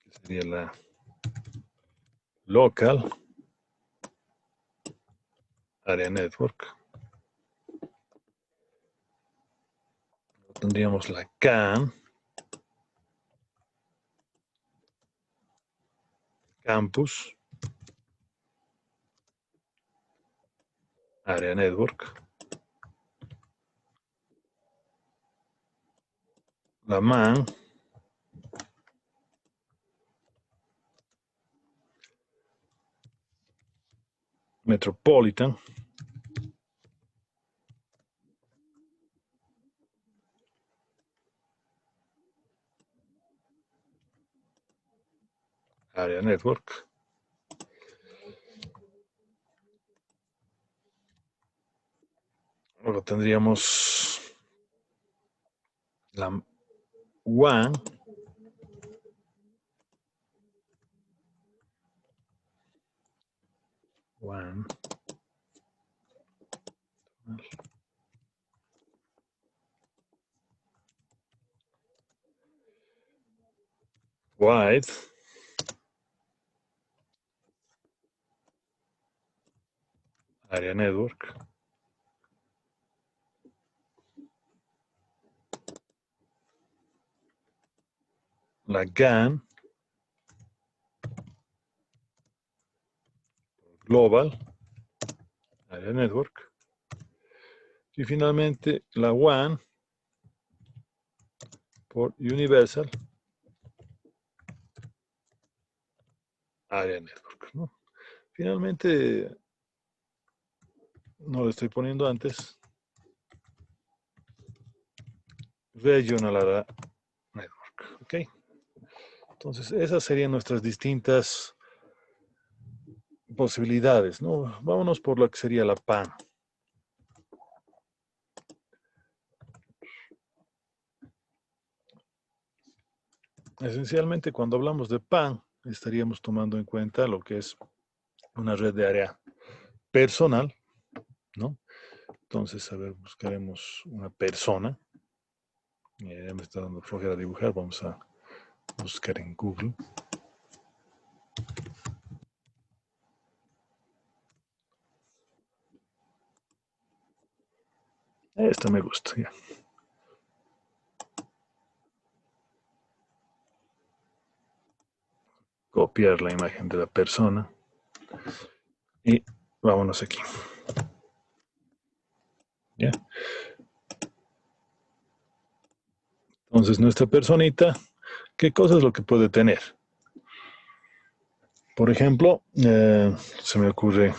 Que sería la local. Area Network. Tendríamos la CAN. Campus. Area Network. La MAN. Metropolitan. Area Network. Luego tendríamos la WAN. WAN. Wide. Area Network. La GAN. Global. Area Network. Y finalmente la WAN por Universal Area Network, ¿no? Finalmente, no lo estoy poniendo antes, Regional Area Network, ¿ok? Entonces, esas serían nuestras distintas posibilidades, ¿no? Vámonos por lo que sería la PAN. Esencialmente, cuando hablamos de PAN, estaríamos tomando en cuenta lo que es una red de área personal, ¿no? Entonces, a ver, buscaremos una persona. Ya me está dando flojera dibujar, vamos a buscar en Google. Esta me gusta, ya. Copiar la imagen de la persona. Y vámonos aquí. ¿Ya? Entonces, nuestra personita, ¿qué cosa es lo que puede tener? Por ejemplo, se me ocurre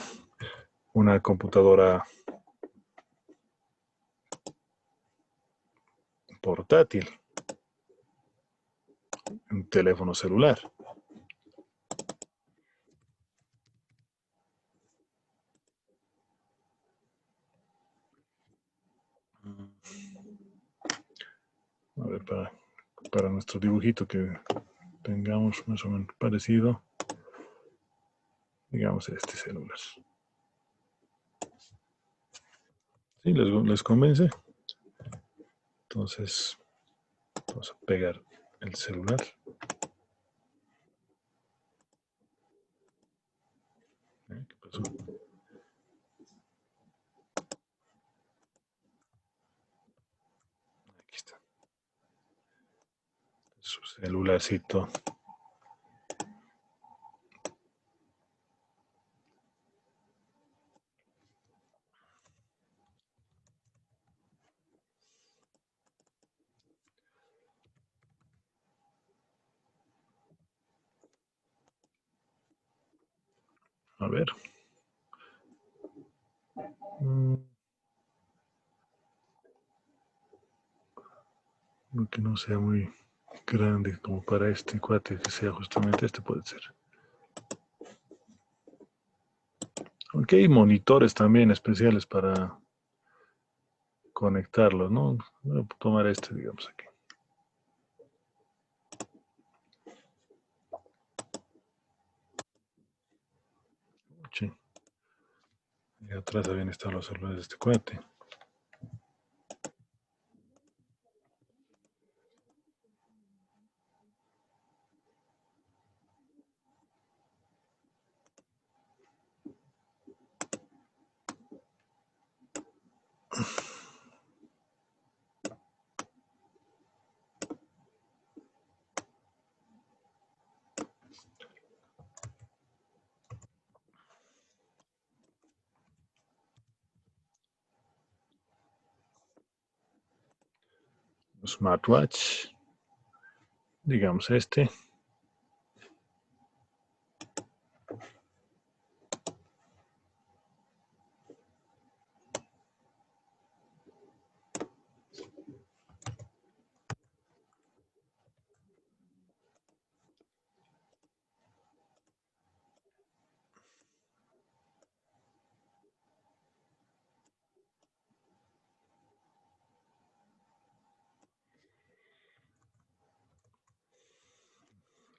una computadora portátil, un teléfono celular. A ver, para nuestro dibujito que tengamos más o menos parecido, digamos este celular. ¿Sí? ¿Les convence? Entonces, vamos a pegar el celular. ¿Qué pasó? Aquí está. Su celularcito. A ver. Que no sea muy grande como para este cuate, que sea justamente este puede ser. Aunque hay monitores también especiales para conectarlos, ¿no? Voy a tomar este, digamos, aquí. Sí. Y atrás habían estado los celulares de este cuate. Smartwatch, digamos este.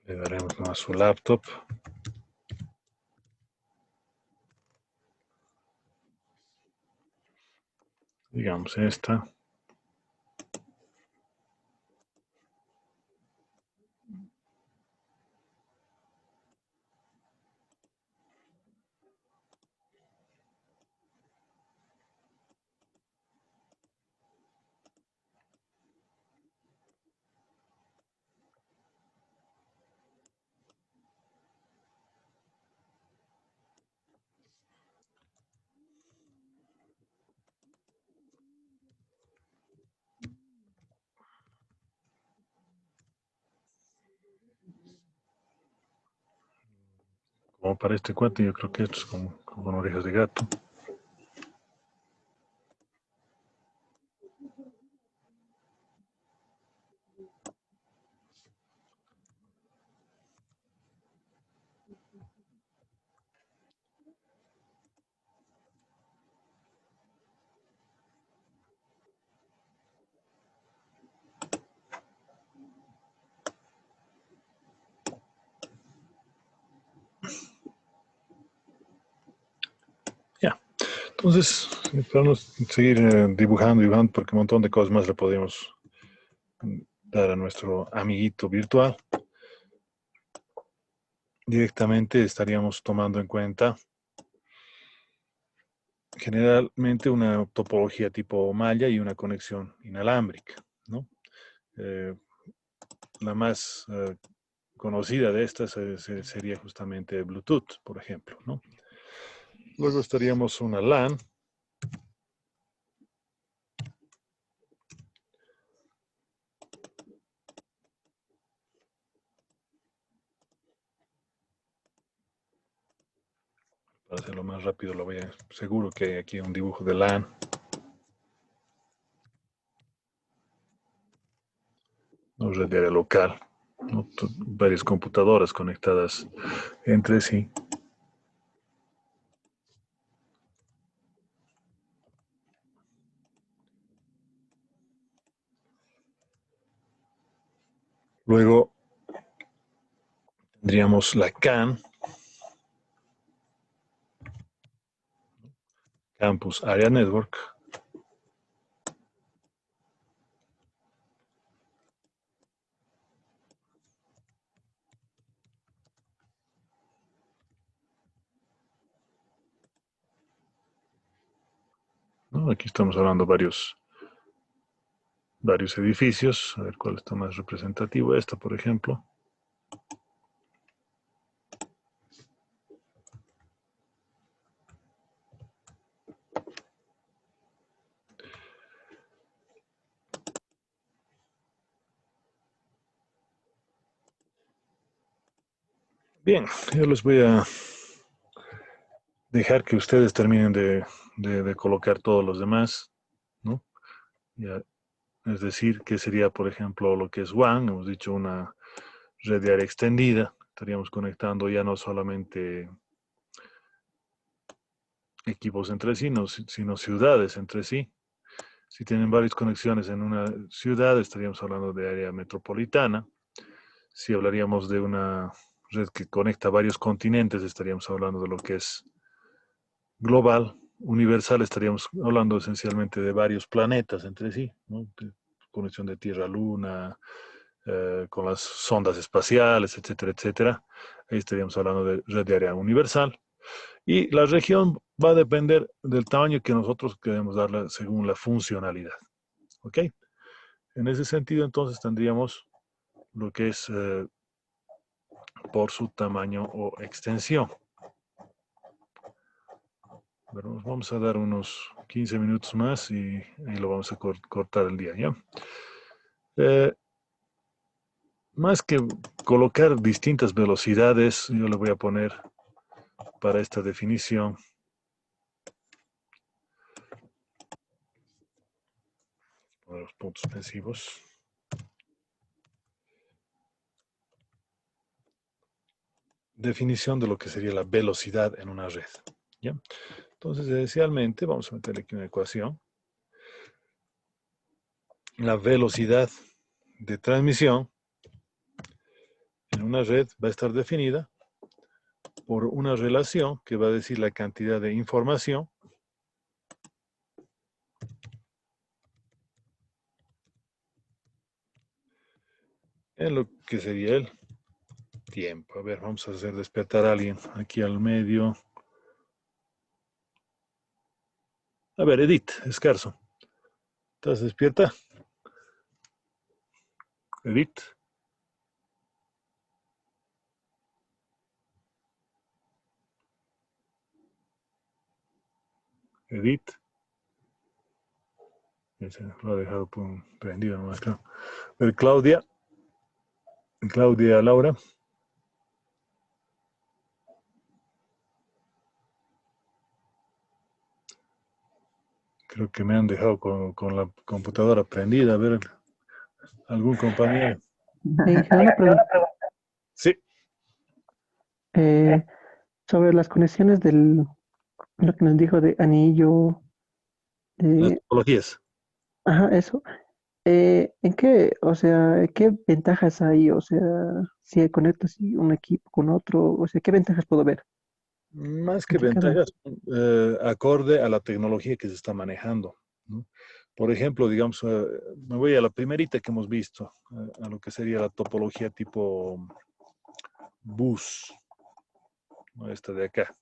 Le daremos a su laptop. Digamos esta. Como para este cuate, yo creo que esto es como con orejas de gato. Ya, Entonces, para no seguir dibujando, porque un montón de cosas más le podemos dar a nuestro amiguito virtual, directamente estaríamos tomando en cuenta generalmente una topología tipo malla y una conexión inalámbrica, ¿no? La más conocida de estas sería justamente Bluetooth, por ejemplo, ¿no? Luego estaríamos una LAN. Para hacerlo más rápido, seguro que hay aquí un dibujo de LAN. No, red de área local, ¿no? Varias computadoras conectadas entre sí. Luego tendríamos la CAN, Campus Area Network. ¿No? Aquí estamos hablando varios edificios. A ver cuál está más representativo. Esta, por ejemplo. Bien, yo les voy a dejar que ustedes terminen de colocar todos los demás, ¿no? Ya, es decir, que sería, por ejemplo, lo que es WAN, hemos dicho una red de área extendida. Estaríamos conectando ya no solamente equipos entre sí, sino ciudades entre sí. Si tienen varias conexiones en una ciudad, estaríamos hablando de área metropolitana. Si hablaríamos de una red que conecta varios continentes, estaríamos hablando de lo que es global. Universal, estaríamos hablando esencialmente de varios planetas entre sí, ¿no? Conexión de Tierra-Luna, con las sondas espaciales, etcétera, etcétera. Ahí estaríamos hablando de red de área universal. Y la región va a depender del tamaño que nosotros queremos darle según la funcionalidad. ¿Ok? En ese sentido, entonces, tendríamos lo que es por su tamaño o extensión. Bueno, vamos a dar unos 15 minutos más y ahí lo vamos a cortar el día, ¿ya? Más que colocar distintas velocidades, yo le voy a poner para esta definición los puntos suspensivos. Definición de lo que sería la velocidad en una red, ¿ya? Entonces, esencialmente, vamos a meterle aquí una ecuación. La velocidad de transmisión en una red va a estar definida por una relación que va a decir la cantidad de información en lo que sería el tiempo. A ver, vamos a hacer despertar a alguien aquí al medio. A ver, Edith Escarzo, ¿estás despierta? Edith. Edith. Lo ha dejado prendido nomás, claro. A ver, Claudia. Claudia Laura. Creo que me han dejado con la computadora prendida. A ver, algún compañero. Una pregunta. Sí. Sobre las conexiones lo que nos dijo de anillo. Las topologías. Ajá, eso. ¿En qué, o sea, qué ventajas hay? O sea, si conecto así un equipo con otro, o sea, ¿qué ventajas puedo ver? Más que ¿En qué caso? ventajas, acorde a la tecnología que se está manejando, ¿no? Por ejemplo, digamos, me voy a la primerita que hemos visto, a lo que sería la topología tipo bus, ¿no? Esta de acá,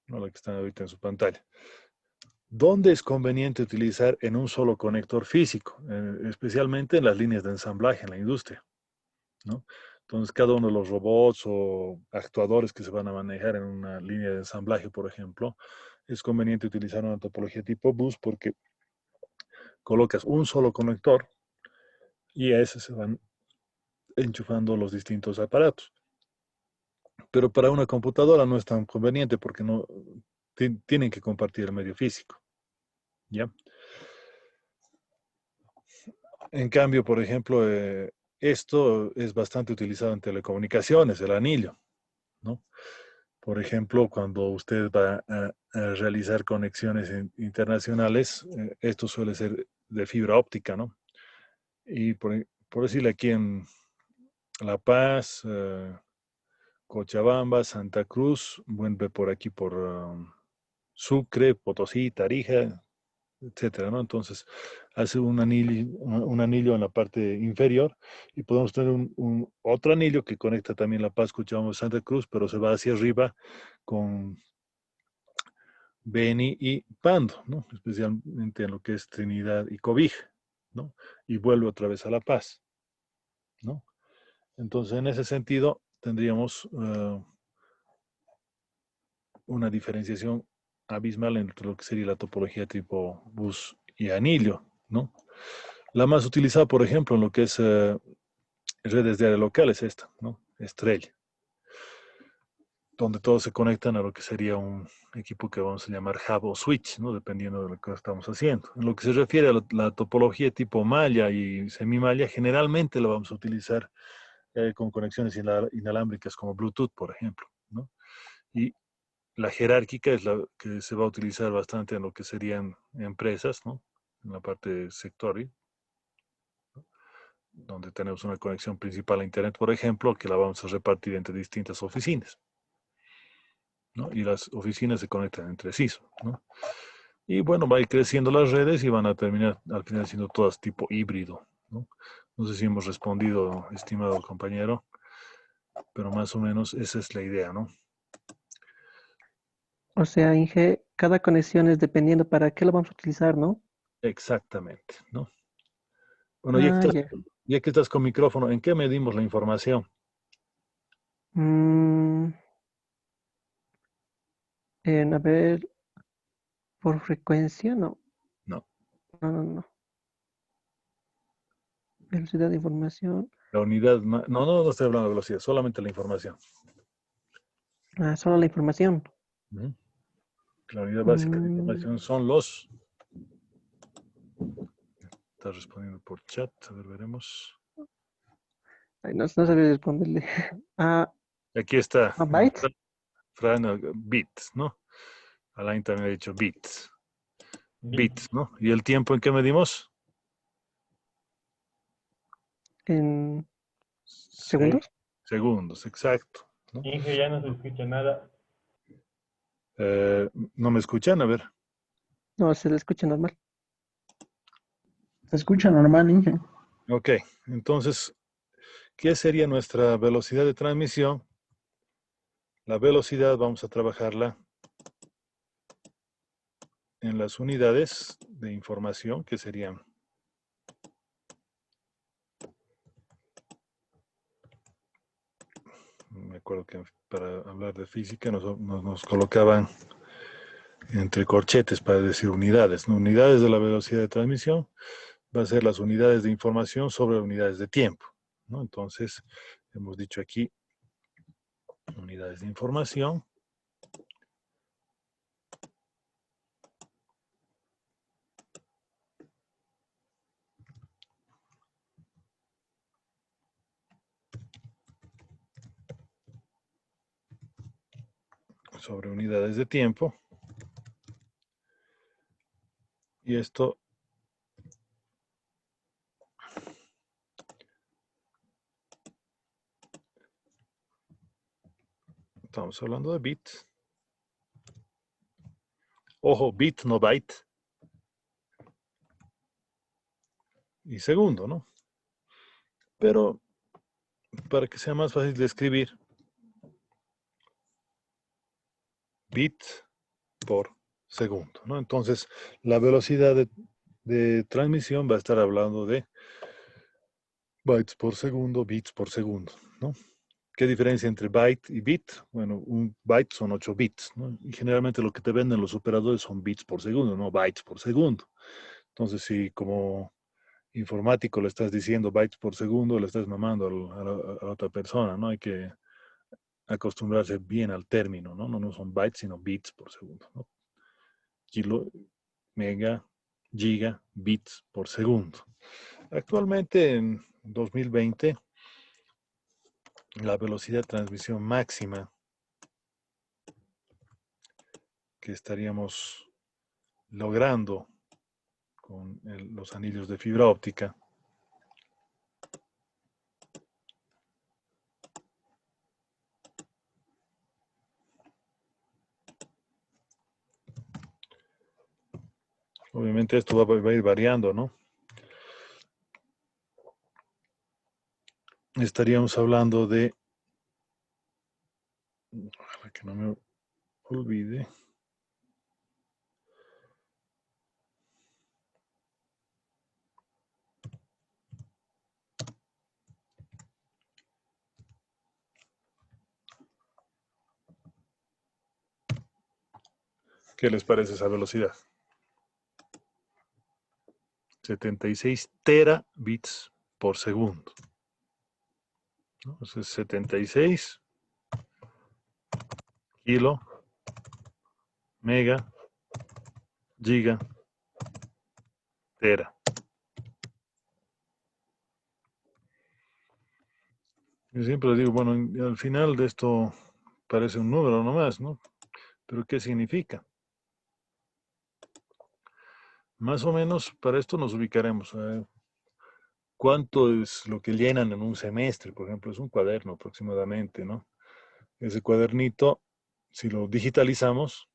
¿no? La que está ahorita en su pantalla. ¿Dónde es conveniente utilizar en un solo conector físico? Especialmente en las líneas de ensamblaje en la industria, ¿no? Entonces, cada uno de los robots o actuadores que se van a manejar en una línea de ensamblaje, por ejemplo, es conveniente utilizar una topología tipo bus porque colocas un solo conector y a ese se van enchufando los distintos aparatos. Pero para una computadora no es tan conveniente porque no tienen que compartir el medio físico, ¿ya? En cambio, por ejemplo, esto es bastante utilizado en telecomunicaciones, el anillo, ¿no? Por ejemplo, cuando usted va a realizar conexiones internacionales, esto suele ser de fibra óptica, ¿no? Y por decirle aquí en La Paz, Cochabamba, Santa Cruz, bueno, por aquí por Sucre, Potosí, Tarija, etcétera, ¿no? Entonces, hace un anillo en la parte inferior y podemos tener otro anillo que conecta también La Paz, Cochabamba, Santa Cruz, pero se va hacia arriba con Beni y Pando, ¿no? Especialmente en lo que es Trinidad y Cobija, ¿no? Y vuelve otra vez a La Paz, ¿no? Entonces, en ese sentido, tendríamos una diferenciación abismal entre lo que sería la topología tipo bus y anillo, ¿no? La más utilizada, por ejemplo, en lo que es redes de área local es esta, ¿no? Estrella, donde todos se conectan a lo que sería un equipo que vamos a llamar hub o switch, ¿no? Dependiendo de lo que estamos haciendo. En lo que se refiere a la topología tipo malla y semimalla, generalmente la vamos a utilizar con conexiones inalámbricas como Bluetooth, por ejemplo, ¿no? Y la jerárquica es la que se va a utilizar bastante en lo que serían empresas, ¿no? En la parte sectorial, donde tenemos una conexión principal a Internet, por ejemplo, que la vamos a repartir entre distintas oficinas, ¿no? Y las oficinas se conectan entre sí, ¿no? Y bueno, va a ir creciendo las redes y van a terminar al final siendo todas tipo híbrido, ¿no? No sé si hemos respondido, estimado compañero, pero más o menos esa es la idea, ¿no? O sea, Inge, cada conexión es dependiendo para qué lo vamos a utilizar, ¿no? Exactamente, ¿no? Bueno, Ah, ya. ya que estás con micrófono, ¿en qué medimos la información? Mm, a ver, por frecuencia, no. No. No, no, no. Velocidad de información. La unidad, no estoy hablando de velocidad, solamente la información. Ah, solo la información. Ujú. La unidad básica de Mm, información son los... Está respondiendo por chat, a ver, veremos. ay, no, no sabría responderle. Ah, Aquí está, byte. Fran, bits, ¿no? Alain también ha dicho bits. Bits, ¿no? ¿Y el tiempo en qué medimos? En Se- segundos. segundos, exacto, ¿no? Inge, ya no se escucha nada. ¿No me escuchan? A ver. No, se le escucha normal. Se escucha normal, Inge. Ok, entonces, ¿qué sería nuestra velocidad de transmisión? La velocidad vamos a trabajarla en las unidades de información, que serían me acuerdo que para hablar de física nos colocaban entre corchetes para decir unidades, ¿no? Unidades de la velocidad de transmisión va a ser las unidades de información sobre unidades de tiempo, ¿no? Entonces, hemos dicho aquí unidades de información. Sobre unidades de tiempo. Y esto estamos hablando de bit. Ojo, bit, no byte. Y segundo, ¿no? Pero para que sea más fácil de escribir, bit por segundo, ¿no? Entonces, la velocidad de transmisión va a estar hablando de bytes por segundo, bits por segundo, ¿no? ¿Qué diferencia entre byte y bit? Bueno, un byte son 8 bits, ¿no? Y generalmente lo que te venden los operadores son bits por segundo, no bytes por segundo. Entonces, si como informático le estás diciendo bytes por segundo, le estás mamando a la otra persona, ¿no? Hay que acostumbrarse bien al término, ¿no? No son bytes, sino bits por segundo, ¿no? Kilo, mega, giga, bits por segundo. Actualmente, en 2020, la velocidad de transmisión máxima que estaríamos logrando con los anillos de fibra óptica obviamente esto va a ir variando, ¿no? Estaríamos hablando de, para que no me olvide, ¿qué les parece esa velocidad? 76 terabits por segundo, ¿no? Entonces 76 kilo, mega, giga, tera. Yo siempre digo, bueno, al final de esto parece un número nomás, ¿no? Pero ¿qué significa? Más o menos para esto nos ubicaremos. ¿Cuánto es lo que llenan en un semestre? Por ejemplo, es un cuaderno aproximadamente, ¿no? Ese cuadernito, si lo digitalizamos,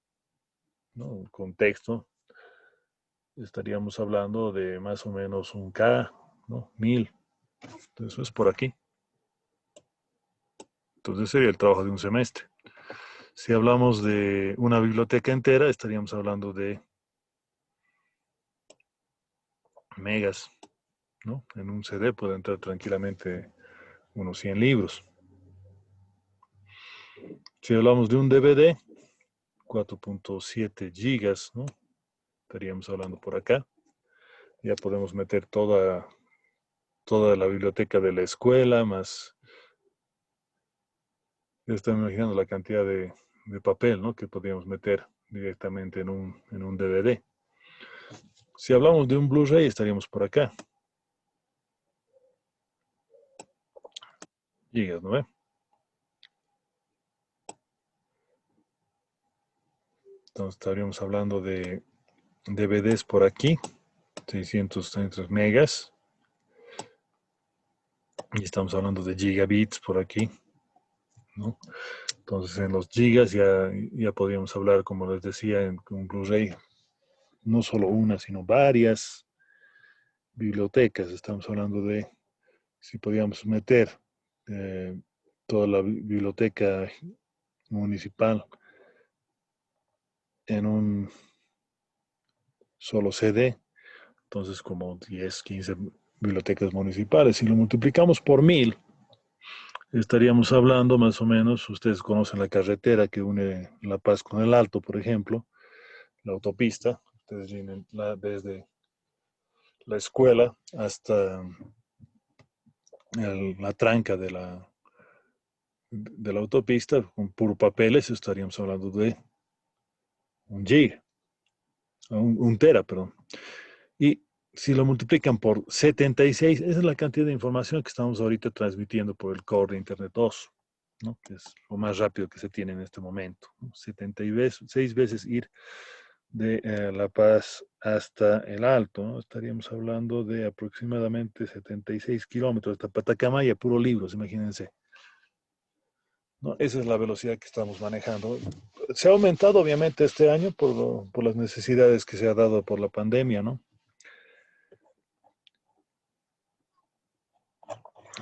¿no? Con texto, estaríamos hablando de más o menos un K, ¿no? 1000. Entonces, eso es por aquí. Entonces sería el trabajo de un semestre. Si hablamos de una biblioteca entera, estaríamos hablando de megas, ¿no? En un CD puede entrar tranquilamente unos 100 libros. Si hablamos de un DVD, 4.7 gigas, ¿no? Estaríamos hablando por acá. Ya podemos meter toda la biblioteca de la escuela, más... Ya estoy imaginando la cantidad de papel, ¿no? Que podríamos meter directamente en un DVD. Si hablamos de un Blu-ray, estaríamos por acá. Gigas, ¿no ve? Entonces estaríamos hablando de DVDs por aquí, 630 megas. Y estamos hablando de gigabits por aquí, ¿no? Entonces en los gigas ya podríamos hablar, como les decía, en un Blu-ray, no solo una, sino varias bibliotecas. Estamos hablando de si podíamos meter toda la biblioteca municipal en un solo CD, entonces como 10, 15 bibliotecas municipales. Si lo multiplicamos por 1000, estaríamos hablando más o menos, ustedes conocen la carretera que une La Paz con el Alto, por ejemplo, la autopista, ustedes vienen desde la escuela hasta la tranca de la autopista, con puro papeles, estaríamos hablando de un giga, un tera, perdón. Y si lo multiplican por 76, esa es la cantidad de información que estamos ahorita transmitiendo por el core de Internet 2, ¿no? Que es lo más rápido que se tiene en este momento, ¿no? 76 veces ir de La Paz hasta el Alto, ¿no? Estaríamos hablando de aproximadamente 76 kilómetros hasta Patacamaya, puro libros, imagínense. ¿no? Esa es la velocidad que estamos manejando. Se ha aumentado obviamente este año por las necesidades que se ha dado por la pandemia, ¿no?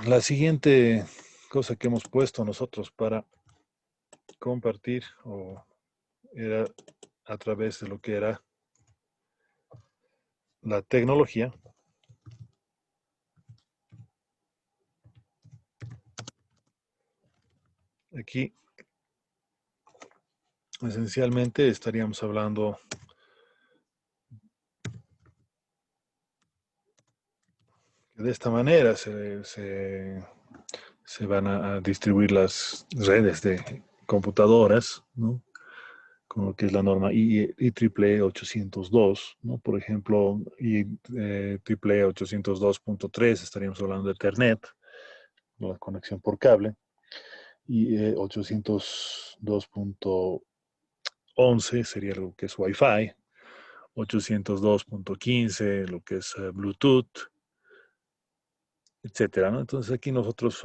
La siguiente cosa que hemos puesto nosotros para compartir era a través de lo que era la tecnología. Aquí esencialmente estaríamos hablando que de esta manera se van a distribuir las redes de computadoras, ¿no? Con lo que es la norma IEEE 802, ¿no? Por ejemplo, IEEE 802.3 estaríamos hablando de Ethernet, la conexión por cable, y 802.11 sería lo que es Wi-Fi, 802.15 lo que es Bluetooth, etcétera, ¿no? Entonces aquí nosotros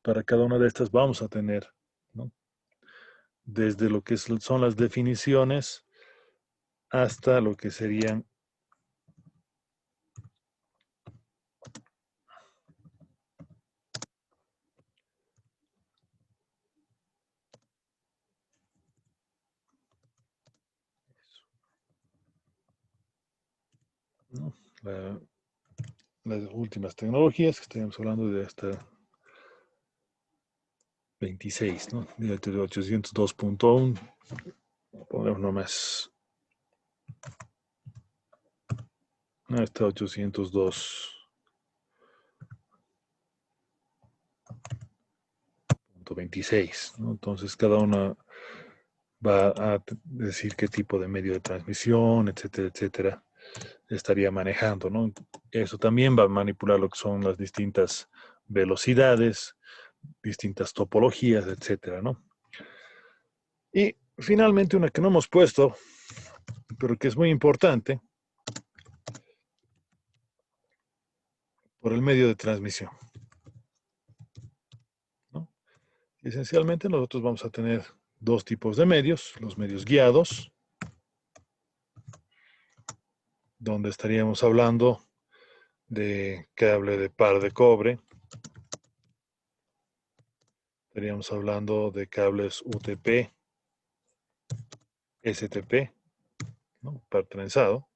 para cada una de estas vamos a tener, ¿no? Desde lo que son las definiciones hasta lo que serían ¿no? Las últimas tecnologías, que estaríamos hablando de hasta 26, ¿no? De 802.1, ponemos nomás hasta 802.26, ¿no? Entonces cada una va a decir qué tipo de medio de transmisión, etcétera, etcétera, estaría manejando, ¿no? Eso también va a manipular lo que son las distintas velocidades, distintas topologías, etcétera, ¿no? Y finalmente una que no hemos puesto, pero que es muy importante, por el medio de transmisión, ¿no? Esencialmente nosotros vamos a tener dos tipos de medios, los medios guiados, donde estaríamos hablando de cable de par de cobre, estaríamos hablando de cables UTP, STP, ¿no? Par trenzado.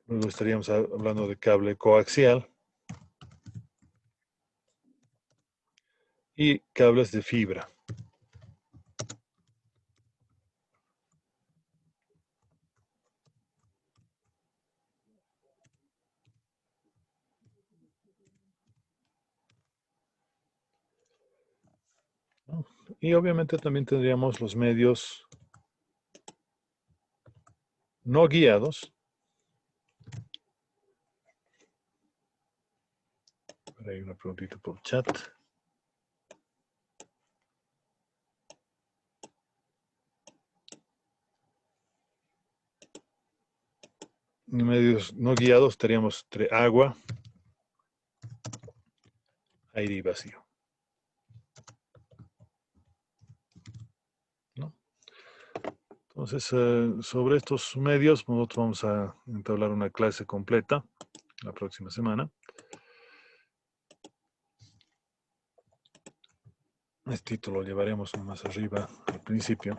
Luego estaríamos hablando de cable coaxial y cables de fibra. ¿No? Y obviamente también tendríamos los medios no guiados. Hay una preguntita por chat. Medios no guiados estaríamos entre agua, aire y vacío, ¿no? Entonces, sobre estos medios, nosotros vamos a entablar una clase completa la próxima semana. Este título lo llevaremos más arriba al principio.